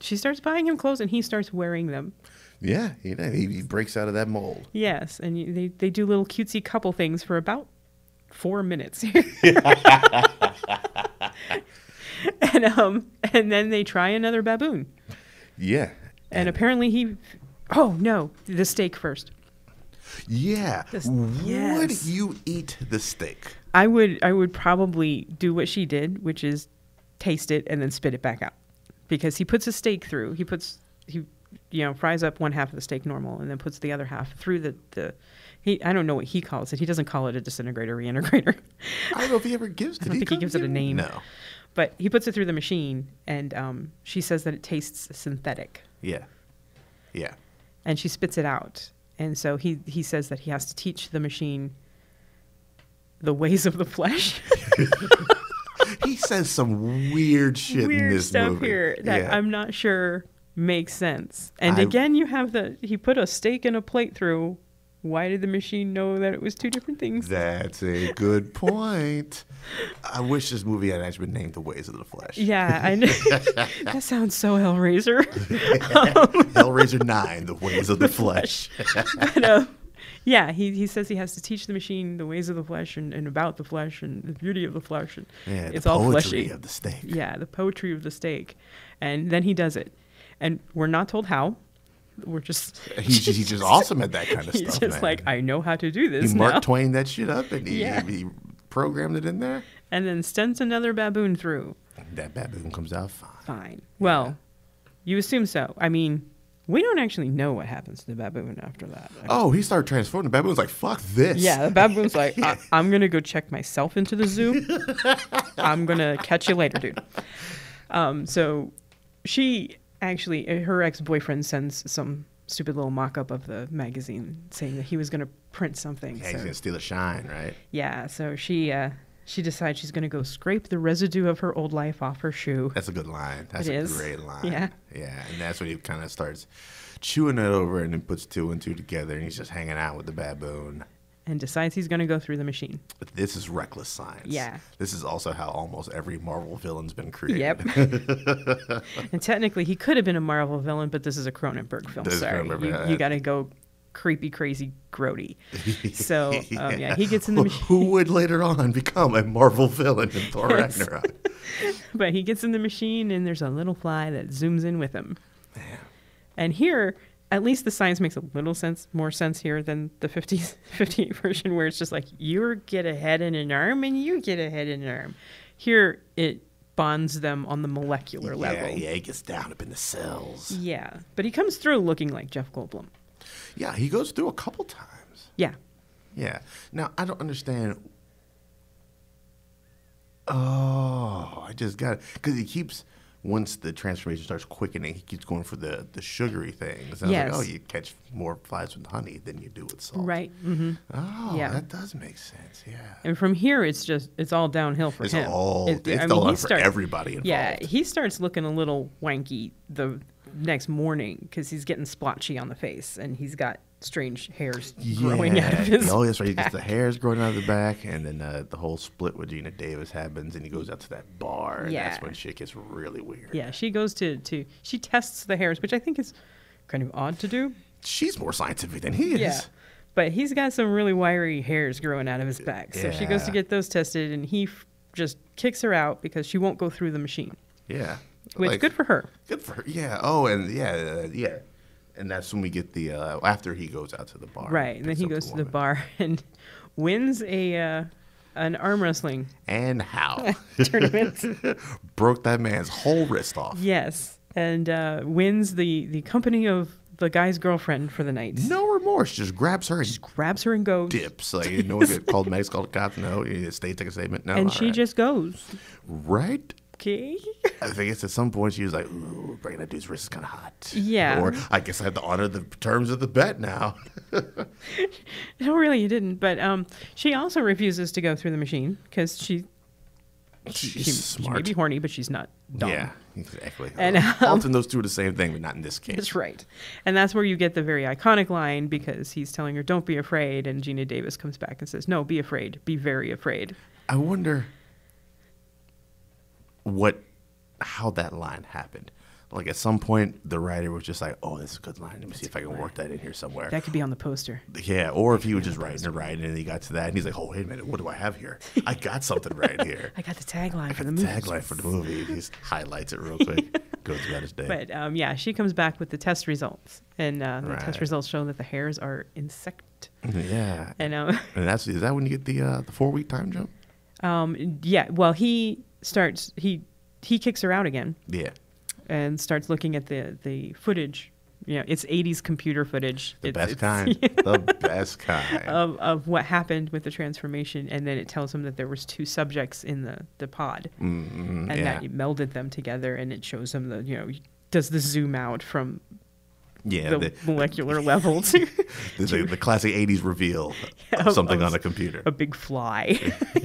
she starts buying him clothes, and he starts wearing them. Yeah, he breaks out of that mold. Yes, and they do little cutesy couple things for about 4 minutes. And then they try another baboon. Yeah. And apparently oh no, the steak first. Yeah. Yes. Would you eat the steak? I would probably do what she did, which is taste it and then spit it back out. Because he puts a steak through. He fries up one half of the steak normal and then puts the other half through the I don't know what he calls it. He doesn't call it a disintegrator reintegrator. I don't know if he ever gives it. I don't think he gives it a name. No. But he puts it through the machine, and she says that it tastes synthetic. Yeah. Yeah. And she spits it out. And so he says that he has to teach the machine the ways of the flesh. He says some weird shit in this stuff movie. Here that I'm not sure makes sense. And again, you have he put a steak in a plate through. Why did the machine know that it was 2 different things? That's a good point. I wish this movie had actually been named The Ways of the Flesh. Yeah, I know. That sounds so Hellraiser. Hellraiser 9, The Ways of the Flesh. But, yeah, he says he has to teach the machine the ways of the flesh and about the flesh and the beauty of the flesh. And it's all fleshy. The poetry of the steak. Yeah, the poetry of the steak. And then he does it. And we're not told how. We're just he's just awesome at that kind of stuff. He's just like, I know how to do this. He Mark Twain that shit up and he programmed it in there. And then sends another baboon through. That baboon comes out fine. Well, you assume so. I mean, we don't actually know what happens to the baboon after that. He started transforming. The baboon's like, fuck this. Yeah, the baboon's like, I'm going to go check myself into the zoo. I'm going to catch you later, dude. So she actually, her ex-boyfriend sends some stupid little mock-up of the magazine saying that he was going to print something. Yeah, he's going to steal a shine, right? Yeah, so she decides she's going to go scrape the residue of her old life off her shoe. That's a good line. That's a great line. Yeah. Yeah, and that's when he kind of starts chewing it over and then puts 2 and 2 together, and he's just hanging out with the baboon. And decides he's going to go through the machine. But this is reckless science. Yeah. This is also how almost every Marvel villain's been created. Yep. And technically, he could have been a Marvel villain, but this is a Cronenberg film. You got to go creepy, crazy, grody. So, he gets in the machine. Who would later on become a Marvel villain in Thor Ragnarok? But he gets in the machine, and there's a little fly that zooms in with him. Man. And here, at least the science makes a little more sense here than the 58 version, where it's just like, you get a head and an arm, and you get a head and an arm. Here, it bonds them on the molecular level. Yeah, he gets down up in the cells. Yeah, but he comes through looking like Jeff Goldblum. Yeah, he goes through a couple times. Yeah. Yeah. Now, I don't understand. Oh, I just got it. Because he keeps, once the transformation starts quickening, he keeps going for the sugary things. And I was like, oh, you catch more flies with honey than you do with salt. Right. Mm-hmm. Oh, that does make sense. Yeah. And from here, it's all downhill for him. It's all for everybody involved. Yeah, he starts looking a little wanky the next morning because he's getting splotchy on the face, and he's got strange hairs growing out of his Oh, that's right. He gets back. the hairs growing out of the back, and then the whole split with Gina Davis happens, and he goes out to that bar, and that's when shit gets really weird. Yeah, she goes to she tests the hairs, which I think is kind of odd to do. She's more scientific than he is. Yeah, but he's got some really wiry hairs growing out of his back, so she goes to get those tested, and he just kicks her out because she won't go through the machine. Yeah. Which, good for her. Good for her. Yeah. Oh, and yeah. And that's when we get the after he goes out to the bar. Right, and then he goes to the bar and wins an arm wrestling and how tournament. Broke that man's whole wrist off. Yes, and wins the company of the guy's girlfriend for the night. No remorse, just grabs her and goes. Dips. Like, no one get called medics, called cops. No, you stay, take a statement. No, and she just goes. Right. Okay. I think at some point she was like, ooh, breaking that dude's wrist is kind of hot. Yeah. Or I guess I have to honor the terms of the bet now. No, really, you didn't. But she also refuses to go through the machine because she's smart. She may be horny, but she's not dumb. Yeah, exactly. And often those two are the same thing, but not in this case. That's right. And that's where you get the very iconic line because he's telling her, don't be afraid. And Gina Davis comes back and says, no, be afraid. Be very afraid. I wonder how that line happened. Like, at some point, the writer was just like, oh, that's a good line. Let me see if I can work that in here somewhere. That could be on the poster. Yeah, or if he was just writing and he got to that, and he's like, oh, wait a minute, what do I have here? I got something right here. I got the tagline for the movie. Tagline for the movie. He just highlights it real quick, goes about his day. But, yeah, she comes back with the test results, and the test results show that the hairs are insect. Yeah. And is that when you get the 4-week time jump? Yeah, well, he kicks her out again. Yeah. And starts looking at the footage. You know, it's 80s computer footage. The best kind. The best kind. Of what happened with the transformation. And then it tells him that there was 2 subjects in the pod. Mm-hmm, and that it melded them together. And it shows him does the zoom out from the molecular level to the classic 80s reveal of something on a computer. A big fly.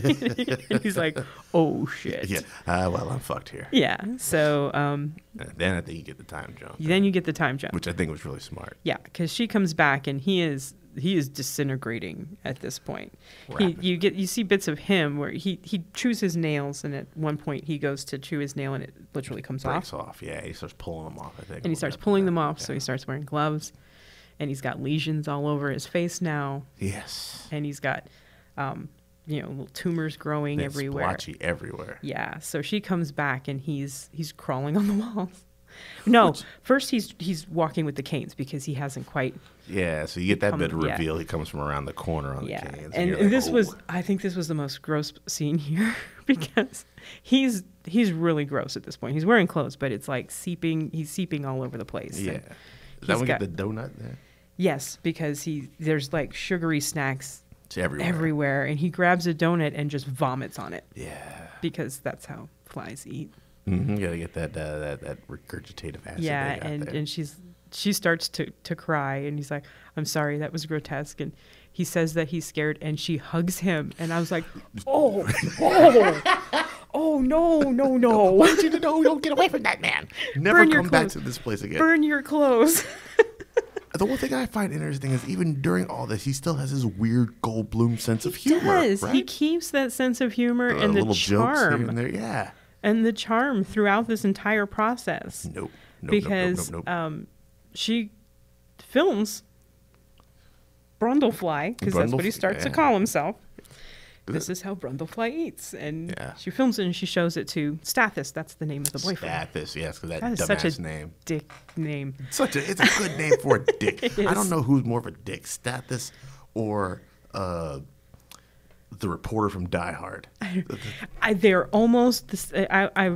And he's like, oh, shit. Yeah. Well, I'm fucked here. Yeah. So. Then I think you get the time jump. Then you get the time jump. Which I think was really smart. Yeah, because she comes back and he is disintegrating at this point. You see bits of him where he chews his nails, and at one point he goes to chew his nail and it literally breaks off. Yeah, he starts pulling them off, I think. And he starts pulling them off, so he starts wearing gloves, and he's got lesions all over his face now. Yes. And he's got little tumors growing everywhere. Splotchy everywhere. Yeah. So she comes back and he's crawling on the walls. No, first he's walking with the canes because he hasn't quite. Yeah, so you get that bit of reveal. He comes from around the corner on the canes. And this was, I think this was the most gross scene here because he's really gross at this point. He's wearing clothes, but it's like he's seeping all over the place. Yeah. Is that when we get the donut there? Yes, because there's like sugary snacks everywhere, and he grabs a donut and just vomits on it. Yeah. Because that's how flies eat. Mm-hmm. You gotta get that regurgitative acid. Yeah, and she starts to cry, and he's like, "I'm sorry, that was grotesque." And he says that he's scared, and she hugs him, and I was like, "Oh, no! I want you to know, don't get away from that man. Never come back to this place again. Burn your clothes." The one thing I find interesting is even during all this, he still has his weird Goldblum sense of humor. He does. Right? He keeps that sense of humor and the little charm. Jokes here and there. Yeah. And the charm throughout this entire process. Nope. Because she films Brundlefly, because that's what he starts to call himself. This is how Brundlefly eats. And she films it and she shows it to Stathis. That's the name of the boyfriend. Stathis, yes, because that is dumbass such a name. Dick name. It's a good name for a dick. I don't know who's more of a dick, Stathis or the reporter from Die Hard. They're almost.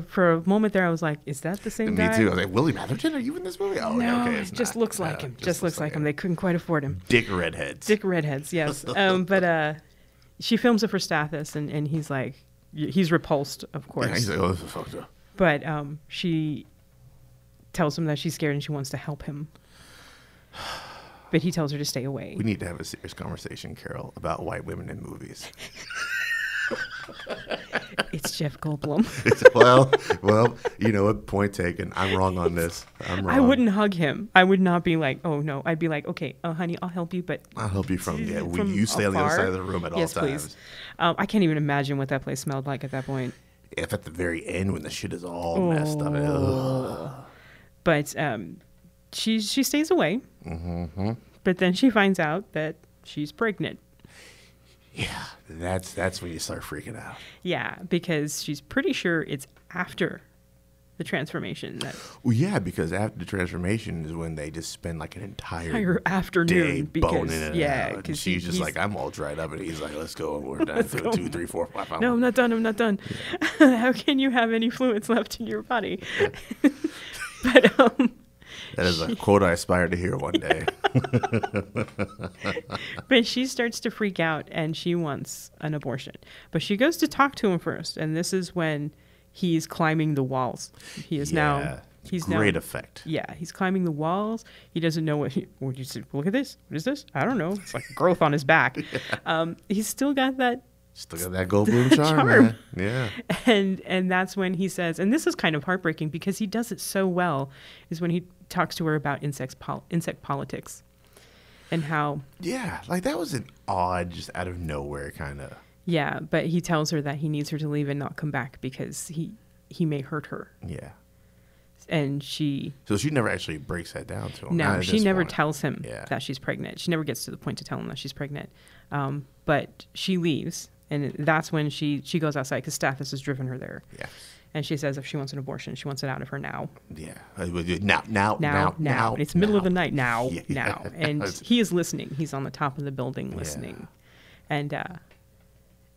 For a moment there, I was like, "Is that the same guy?" Me too. I was like, "Willie Matherton, are you in this movie?" Oh, no, okay, it just looks like him. Just looks like him. They couldn't quite afford him. Dick redheads. Dick redheads. Yes. But she films it for Stathis, and he's like, he's repulsed, of course. Yeah, he's like, oh, this is fucked up. But she tells him that she's scared and she wants to help him. But he tells her to stay away. We need to have a serious conversation, Carol, about white women in movies. It's Jeff Goldblum. well, you know what? Point taken. I'm wrong on this. I'm wrong. I wouldn't hug him. I would not be like, oh no. I'd be like, okay, honey, I'll help you, but I'll help you from you stay on the other side of the room at all times. Please. I can't even imagine what that place smelled like at that point. If at the very end when the shit is all messed up. Ugh. But she stays away. Mm-hmm. But then she finds out that she's pregnant. Yeah, that's when you start freaking out. Yeah, because she's pretty sure it's after the transformation. Well, yeah, because after the transformation is when they just spend like an entire afternoon day boning it out. Because she's just like, I'm all dried up, and he's like, let's go. We're done. 2, 3, 4, 5. No, I'm not done. Yeah. How can you have any fluids left in your body? But that is a quote I aspire to hear one day. But she starts to freak out and she wants an abortion. But she goes to talk to him first, and this is when he's climbing the walls. He's great effect. Yeah, he's climbing the walls. He doesn't know what you say. Look at this. What is this? I don't know. It's like growth on his back. Yeah. He's still got that. Still got that Goldblum charm. Man. Yeah. And that's when he says, and this is kind of heartbreaking because he does it so well, is when he talks to her about insect politics and how. Yeah, like that was an odd, just out of nowhere kind of. Yeah, but he tells her that he needs her to leave and not come back because he may hurt her. Yeah. And so she never actually breaks that down to him. No, she never tells him that she's pregnant. She never gets to the point to tell him that she's pregnant. But she leaves. And that's when she goes outside because Stathis has driven her there. Yeah. And she says if she wants an abortion, she wants it out of her now. Yeah. Now. It's middle of the night now. Yeah. Now. And he is listening. He's on the top of the building listening. Yeah. And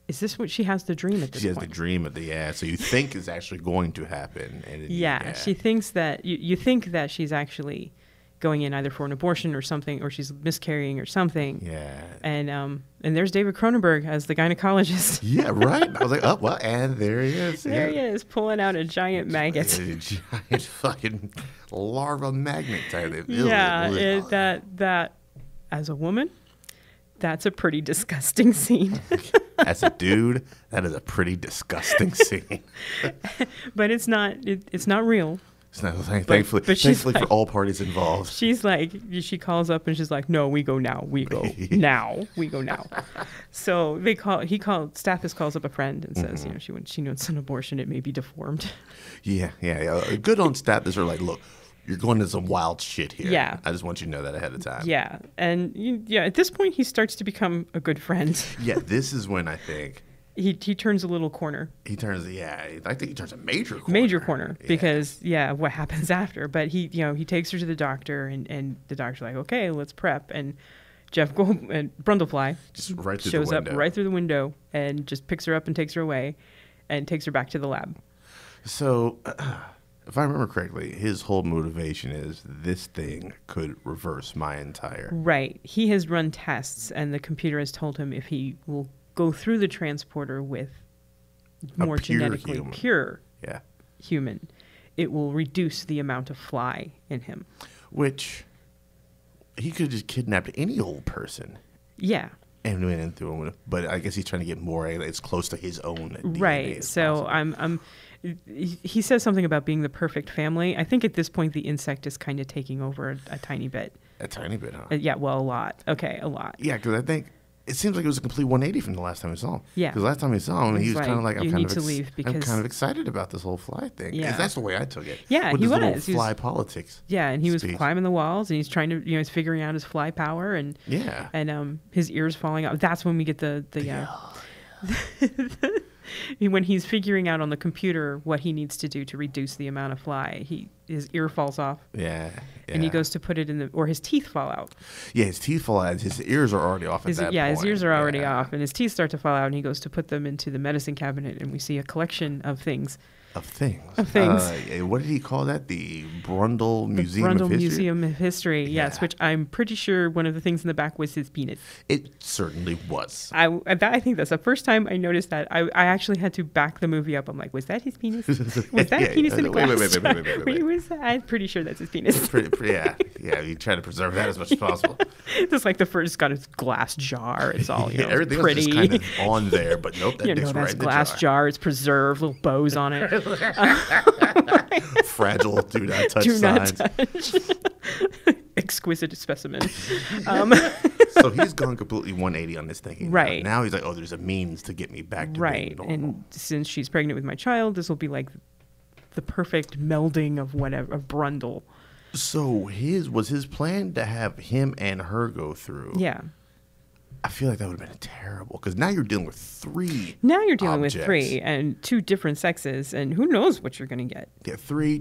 is this what she has the dream at this point? She has the dream at so you think it's actually going to happen. And she thinks that, you think that she's actually going in either for an abortion or something, or she's miscarrying or something. Yeah. And there's David Cronenberg as the gynecologist. Yeah, right. I was like, oh, well, and there he is. There he is, pulling out a giant maggot. A giant fucking larva magnet type of. Yeah, that as a woman, that's a pretty disgusting scene. As a dude, that is a pretty disgusting scene. But it's not real. Thankfully for all parties involved. She's like, she calls up and she's like, no, we go now. We go now. We go now. So Stathis calls up a friend and says, she wants an abortion. It may be deformed. Yeah. Good on Stathis. Are like, look, you're going to some wild shit here. Yeah. I just want you to know that ahead of time. Yeah. And at this point, he starts to become a good friend. Yeah, this is when I think. He turns a little corner. I think he turns a major corner. Major corner, because, what happens after. But he takes her to the doctor, and the doctor's like, okay, let's prep. And Jeff Brundlefly just shows up right through the window and just picks her up and takes her away and takes her back to the lab. So, if I remember correctly, his whole motivation is this thing could reverse my entire. Right. He has run tests, and the computer has told him if he will go through the transporter with more genetically pure human, it will reduce the amount of fly in him. Which he could have just kidnapped any old person. Yeah. And went in through him, but I guess he's trying to get more as close to his own DNA right. as so possible. He says something about being the perfect family. I think at this point the insect is kind of taking over a tiny bit. A tiny bit, huh? Yeah, well, a lot. Okay, a lot. Yeah, because I think it seems like it was a complete 180 from the last time we saw him. Yeah. Because last time we saw him, he was kind of like, I'm kind of excited about this whole fly thing. Yeah. That's the way I took it. Yeah, with he his was. little fly politics. Yeah, and he was climbing the walls, and he's trying to, he's figuring out his fly power, and his ears falling out. That's when we get the when he's figuring out on the computer what he needs to do to reduce the amount of fly, his ear falls off. Yeah. And he goes to put it in or his teeth fall out. Yeah, his teeth fall out. His ears are already off at that point. Yeah, his ears are already off, and his teeth start to fall out, and he goes to put them into the medicine cabinet, and we see a collection of things Of things. Of things. What did he call that? The Brundle The Museum Brundle of History? Museum of History, yes, Yeah. which I'm pretty sure one of the things in the back was his penis. It certainly was. I think that's the first time I noticed that. I actually had to back the movie up. I'm like, was that his penis? Was that penis in a glass? Wait. Was that? I'm pretty sure that's his penis. Yeah. You try to preserve that as much as possible. Just like the first got his glass jar. It's all everything pretty. else is kind of on there, but nope, that dick's right that's in the glass jar. It's preserved, little bows on it. Fragile, do not touch Do not signs. touch. Exquisite specimen. So he's gone completely 180 on this thing. Right. Now he's like, oh, there's a means to get me back to being normal. And since she's pregnant with my child, this will be like the perfect melding of whatever, of Brundle. So was his plan to have him and her go through? Yeah. I feel like that would have been terrible because now you're dealing with three. Now you're dealing objects. with three and two different sexes, and who knows what you're going to get. Yeah,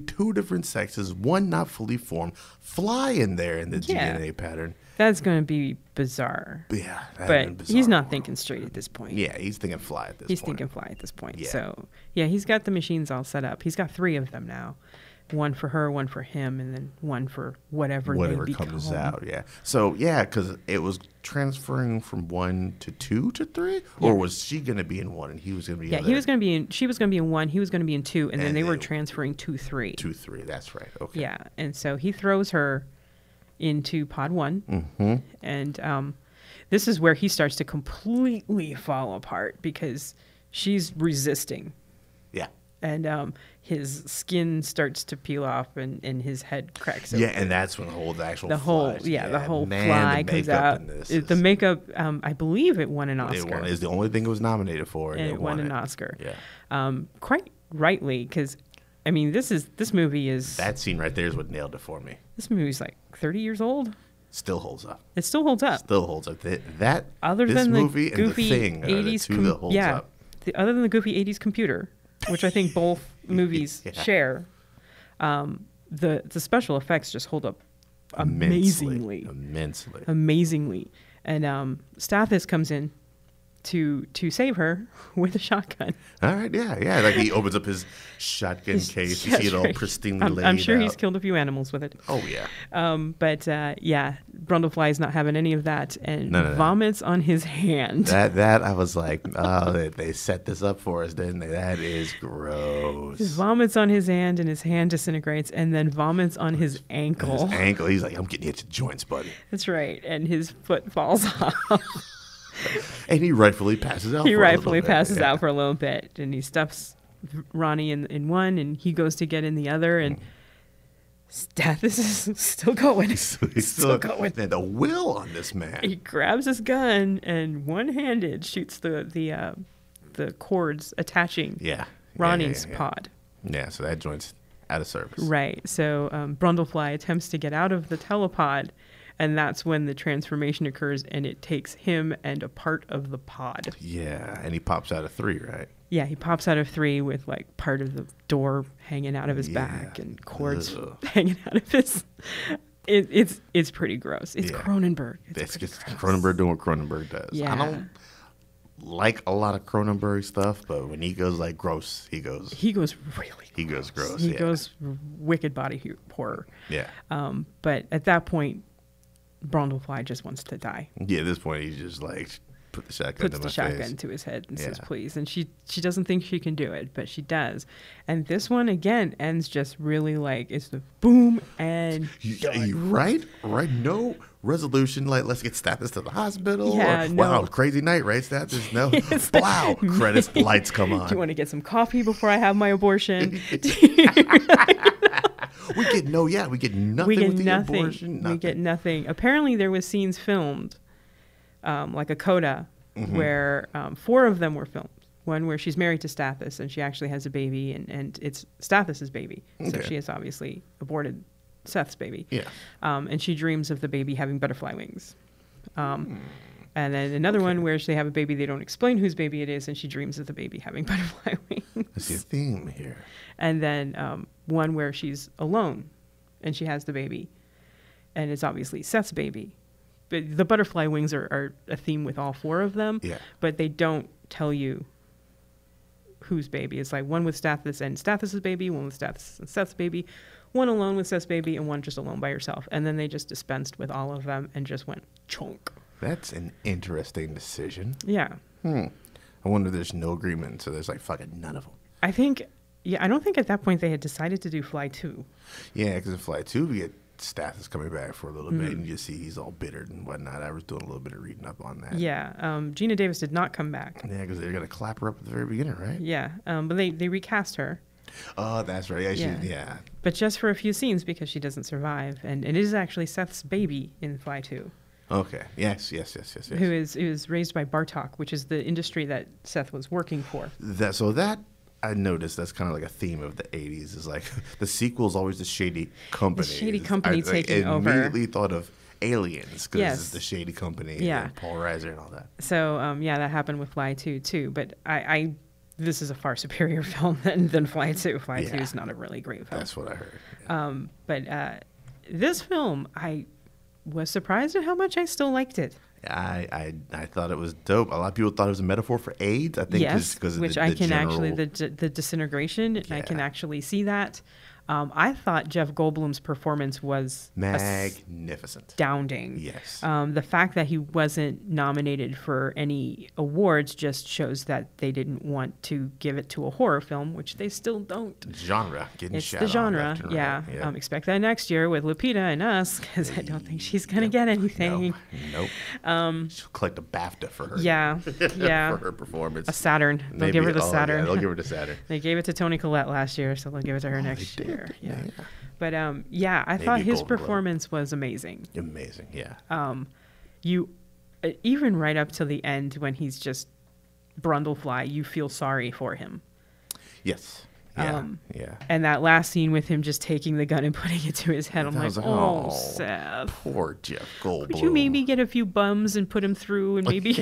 two different sexes, one not fully formed, fly in there in the DNA pattern. That's going to be bizarre. Yeah, but he's not thinking straight at this point. Yeah, he's thinking fly at this point. He's thinking fly at this point. Yeah. So, yeah, he's got the machines all set up. He's got three of them now. One for her, one for him, and then one for whatever comes out. Yeah. So because it was transferring from 1 to 2 to 3, or was she going to be in 1 and he was going to be? Yeah, he was going to be in. She was going to be in 1. He was going to be in 2, and then they were transferring 2-3. 2-3. That's right. Okay. Yeah, and so he throws her into pod 1, and this is where he starts to completely fall apart because she's resisting. Yeah. And his skin starts to peel off, and his head cracks open. Yeah, and that's when the whole fly comes out. The makeup, I believe it won an Oscar. It's the only thing it was nominated for, and it won an Oscar. Yeah, quite rightly, because I mean, this movie is that scene right there is what nailed it for me. This movie's like 30 years old. Still holds up. It still holds up. Still holds up. That other this than movie the goofy and the Thing 80s are the two that holds up. Other than the goofy 80s computer, which I think both movies share, the special effects just hold up amazingly. And Stathis comes in to save her with a shotgun. All right, yeah. Like he opens up his shotgun case. You see it all pristinely laid out. I'm sure he's killed a few animals with it. Oh, yeah. But Brundlefly is not having any of that and vomits on his hand. That I was like, oh, they set this up for us, didn't they? That is gross. He vomits on his hand and his hand disintegrates and then vomits on his ankle. He's like, I'm getting you at your joints, buddy. That's right. And his foot falls off. And he rightfully passes out. Out for a little bit, and he stuffs Ronnie in one, and he goes to get in the other, and Stathis is still going. He's still going. And the will on this man. He grabs his gun and one-handed shoots the cords attaching Ronnie's pod. Yeah, so that joint's out of service. Right. So Brundlefly attempts to get out of the telepod. And that's when the transformation occurs, and it takes him and a part of the pod. Yeah, and he pops out of 3, right? Yeah, he pops out of 3 with like part of the door hanging out of his back and cords hanging out of his. It's pretty gross. It's Cronenberg. It's Cronenberg doing what Cronenberg does. Yeah. I don't like a lot of Cronenberg stuff, but when he goes like gross, he goes really. He goes gross. He goes wicked body horror. Yeah. But at that point, Brundlefly just wants to die. Yeah, at this point, he's just like, puts the shotgun to his head and says, please. And she doesn't think she can do it, but she does. And this one, again, ends just really like, it's the boom and Right? No resolution, like, let's get Stathis to the hospital. Yeah, wow, crazy night, right, Stathis? No. Wow, credits, lights come on. Do you want to get some coffee before I have my abortion? We get nothing with the abortion. We get nothing. Apparently, there was scenes filmed, like a coda, where 4 of them were filmed. One where she's married to Stathis and she actually has a baby, and it's Stathis's baby. Okay. So she has obviously aborted Seth's baby. Yeah. And she dreams of the baby having butterfly wings. And then another one where they have a baby, they don't explain whose baby it is, and she dreams of the baby having butterfly wings. I see a theme here. And then one where she's alone, and she has the baby, and it's obviously Seth's baby. But the butterfly wings are a theme with all 4 of them, but they don't tell you whose baby. It's like one with Stathis and Stathis' baby, one with Stathis and Seth's baby, one alone with Seth's baby, and one just alone by herself. And then they just dispensed with all of them and just went chunk. That's an interesting decision. Yeah. I wonder if there's no agreement, so there's like fucking none of them. I think, I don't think at that point they had decided to do Fly 2. Yeah, because in Fly 2, we get Stathis coming back for a little bit, and you see he's all bitter and whatnot. I was doing a little bit of reading up on that. Yeah. Gina Davis did not come back. Yeah, because they're going to clap her up at the very beginning, right? Yeah. But they recast her. Oh, that's right. Yeah. But just for a few scenes because she doesn't survive. And it is actually Seth's baby in Fly 2. Okay. Yes. Who is raised by Bartok, which is the industry that Seth was working for. That I noticed that's kind of like a theme of the 80s is like the sequel is always the shady company. The shady company taking I over. immediately thought of Aliens because it's the shady company and Paul Reiser and all that. So, that happened with Fly 2 too. But this is a far superior film than Fly 2. Fly 2 is not a really great film. That's what I heard. Yeah. But this film, I was surprised at how much I still liked it. I thought it was dope. A lot of people thought it was a metaphor for AIDS. I think because of which the I can general... actually the disintegration. I can actually see that. I thought Jeff Goldblum's performance was magnificent, astounding. Yes. The fact that he wasn't nominated for any awards just shows that they didn't want to give it to a horror film, which they still don't. Genre getting it's shot the genre, on left and yeah. right. expect that next year with Lupita and us, because I don't think she's gonna get anything. Nope. She'll collect a BAFTA for her. Yeah. For her performance. A Saturn. They'll give her the Saturn. Yeah, they'll give her the Saturn. They gave it to Toni Collette last year, so they'll give it to her next year. Yeah. But I thought his performance was amazing. Amazing, yeah. You even right up to the end when he's just Brundlefly, you feel sorry for him. Yes. Yeah. And that last scene with him just taking the gun and putting it to his head, I'm like, oh, Seth. Poor Jeff Goldblum. Could you maybe get a few bums and put him through and maybe...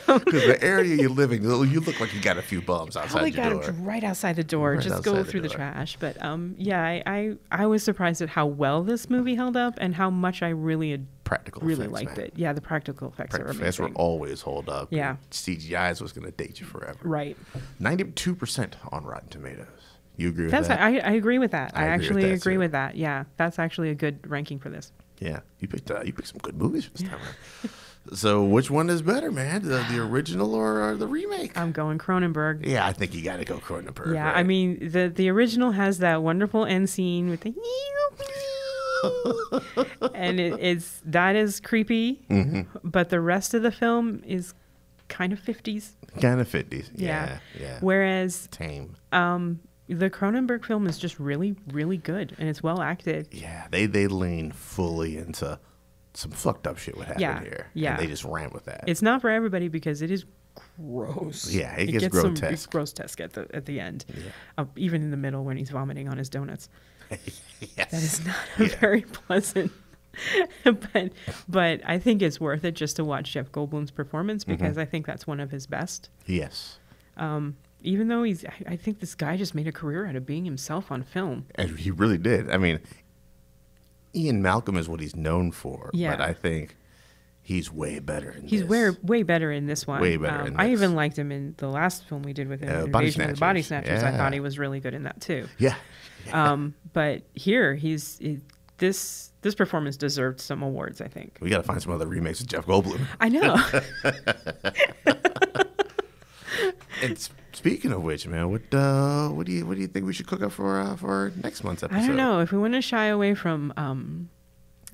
Because the area you're living, you look like you got a few bums outside your door. Probably got him right outside the door. Just go through the trash. But I was surprised at how well this movie held up and how much I really liked it. Yeah, the practical effects are amazing. Effects will always hold up. Yeah. CGI is what's going to date you forever. Right. 92% on Rotten Tomatoes. You agree with that? I agree with that. I actually agree with that. that. Yeah, that's actually a good ranking for this. Yeah, you picked some good movies for this time around. So which one is better, man? The original or the remake? I'm going Cronenberg. Yeah, I think you got to go Cronenberg. Yeah, right? I mean the original has that wonderful end scene with the and that is creepy, but the rest of the film is kind of 50s. Kind of 50s. Yeah. Whereas tame. The Cronenberg film is just really, really good, and it's well acted. Yeah, they lean fully into some fucked up shit would happen here. Yeah. And they just ran with that. It's not for everybody because it is gross. Yeah, it gets grotesque. It's grotesque at the end. Yeah. Even in the middle when he's vomiting on his donuts. Yes. That is not very pleasant. but I think it's worth it just to watch Jeff Goldblum's performance because I think that's one of his best. Yes. Even though I think this guy just made a career out of being himself on film. And he really did. I mean, Ian Malcolm is what he's known for. Yeah. But I think he's way better in this. He's way better in this one. Way better in this. I even liked him in the last film we did with him, Invasion of the Body Snatchers. Yeah. I thought he was really good in that too. Yeah. But here, this performance deserved some awards, I think. We got to find some other remakes of Jeff Goldblum. I know. And speaking of which, man, what do you think we should cook up for next month's episode? I don't know. If we want to shy away from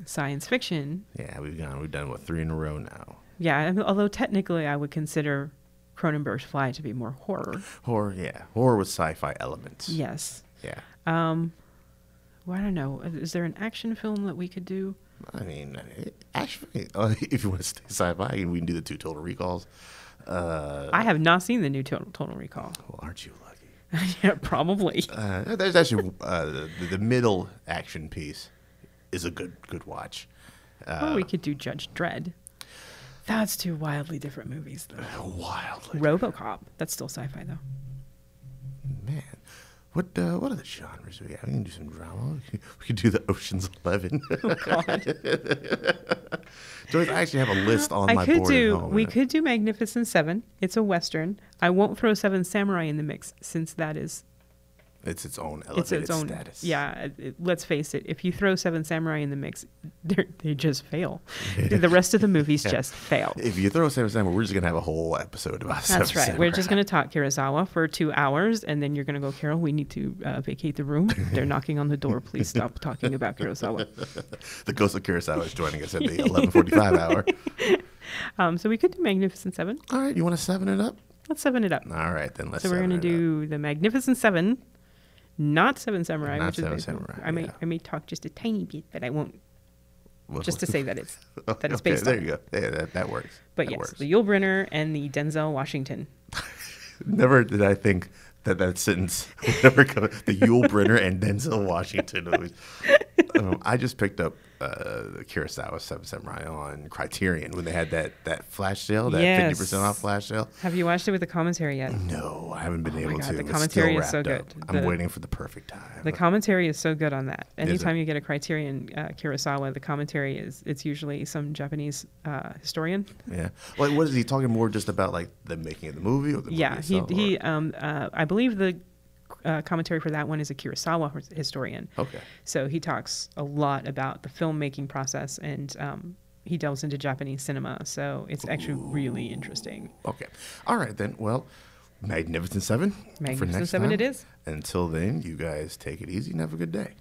science fiction. Yeah, we've done 3 in a row now. Yeah, although technically I would consider Cronenberg's Fly to be more horror. Horror with sci-fi elements. Yes. Yeah. Well, I don't know. Is there an action film that we could do? I mean, actually, if you want to stay sci-fi, we can do the 2 Total Recalls. I have not seen the new Total Recall. Well, aren't you lucky? Yeah, probably. There's actually the middle action piece is a good watch. We could do Judge Dredd. That's 2 wildly different movies, though. Wildly. RoboCop. That's still sci-fi, though. Man, What other genres do we have? We can do some drama. We could do the Ocean's 11. Oh God. Joyce, I actually have a list on my board at home. We could do Magnificent Seven. It's a Western. I won't throw Seven Samurai in the mix since that is... It's its own elevated status. Yeah, let's face it. If you throw Seven Samurai in the mix, they just fail. The rest of the movies just fail. If you throw Seven Samurai, we're just going to have a whole episode about Seven Samurai. That's right. We're just going to talk Kurosawa for 2 hours, and then you're going to go, Carol, we need to vacate the room. They're knocking on the door. Please stop talking about Kurosawa. The Ghost of Kurosawa is joining us at the 11:45 hour. So we could do Magnificent Seven. All right. You want to 7 it up? Let's 7 it up. All right, then let's. So we're going to do the Magnificent Seven. Not Seven Samurai. Not which Seven is Samurai. I may talk just a tiny bit, but I won't. Just to say that it's okay, based there on. you go. Yeah, that works. But that yes, works. the Yul Brynner and the Denzel Washington. Never did I think that sentence would ever come. The Yul Brynner and Denzel Washington movies. I just picked up the Kurosawa Seven Samurai on Criterion when they had that flash sale, that 50% off flash sale. Have you watched it with the commentary yet? No, I haven't been able to. The It's commentary still is so wrapped good. up. I'm waiting for the perfect time. The commentary is so good on that. Is Anytime it? you get a Criterion Kurosawa, the commentary it's usually some Japanese historian. Yeah. Like, what is he talking more just about, like the making of the movie or the movie itself, he I believe the commentary for that one is a Kurosawa historian. Okay. So he talks a lot about the filmmaking process, and he delves into Japanese cinema. So it's actually really interesting. Okay. All right, then. Well, Magnificent Seven. Magnificent Seven it is. Until then, you guys take it easy and have a good day.